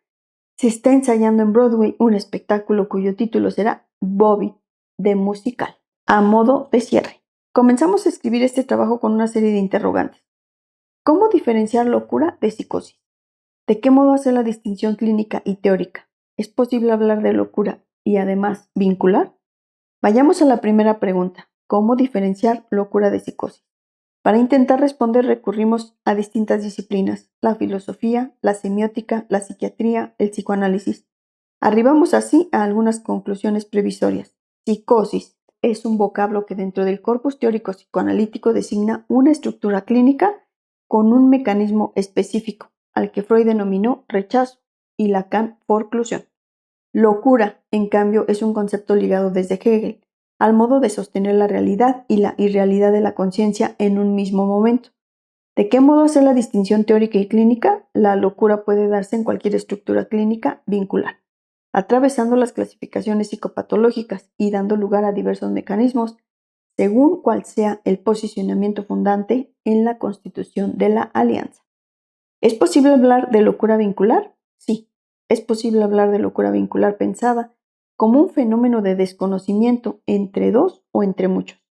S1: se está ensayando en Broadway un espectáculo cuyo título será Bobbitt, de musical. A modo de cierre, comenzamos a escribir este trabajo con una serie de interrogantes. ¿Cómo diferenciar locura de psicosis? ¿De qué modo hacer la distinción clínica y teórica? ¿Es posible hablar de locura y además vincular? Vayamos a la primera pregunta. ¿Cómo diferenciar locura de psicosis? Para intentar responder recurrimos a distintas disciplinas: la filosofía, la semiótica, la psiquiatría, el psicoanálisis. Arribamos así a algunas conclusiones previsorias. Psicosis es un vocablo que dentro del corpus teórico psicoanalítico designa una estructura clínica con un mecanismo específico, al que Freud denominó rechazo y Lacan forclusión. Locura, en cambio, es un concepto ligado desde Hegel al modo de sostener la realidad y la irrealidad de la conciencia en un mismo momento. ¿De qué modo hacer la distinción teórica y clínica? La locura puede darse en cualquier estructura clínica vincular, atravesando las clasificaciones psicopatológicas y dando lugar a diversos mecanismos, según cuál sea el posicionamiento fundante en la constitución de la alianza. ¿Es posible hablar de locura vincular? Sí, es posible hablar de locura vincular pensada como un fenómeno de desconocimiento entre dos o entre muchos.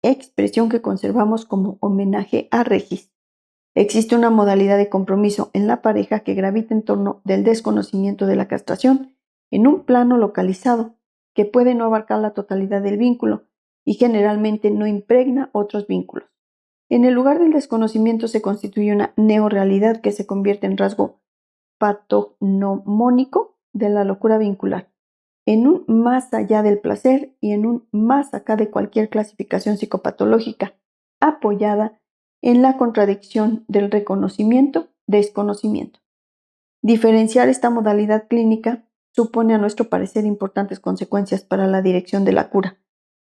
S1: expresión que conservamos como homenaje a Regis. Existe una modalidad de compromiso en la pareja que gravita en torno del desconocimiento de la castración en un plano localizado que puede no abarcar la totalidad del vínculo y generalmente no impregna otros vínculos. En el lugar del desconocimiento se constituye una neorrealidad que se convierte en rasgo patognomónico de la locura vincular, en un más allá del placer y en un más acá de cualquier clasificación psicopatológica, apoyada en la contradicción del reconocimiento-desconocimiento. Diferenciar esta modalidad clínica supone a nuestro parecer importantes consecuencias para la dirección de la cura.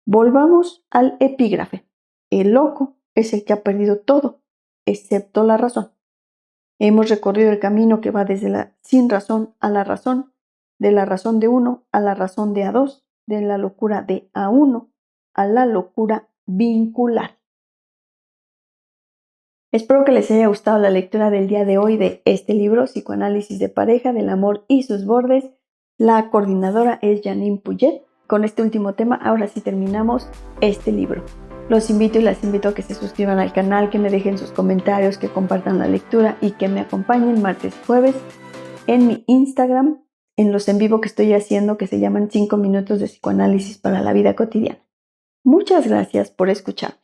S1: Volvamos al epígrafe. El loco es el que ha perdido todo, excepto la razón. Hemos recorrido el camino que va desde la sin razón a la razón, de la razón de uno a la razón de a dos, de la locura de a uno a la locura vincular. Espero que les haya gustado la lectura del día de hoy de este libro, Psicoanálisis de pareja, del amor y sus bordes. La coordinadora es Janine Puget. Con este último tema, ahora sí terminamos este libro. Los invito y las invito a que se suscriban al canal, que me dejen sus comentarios, que compartan la lectura y que me acompañen martes y jueves en mi Instagram, en los en vivo que estoy haciendo, que se llaman 5 minutos de psicoanálisis para la vida cotidiana. Muchas gracias por escuchar.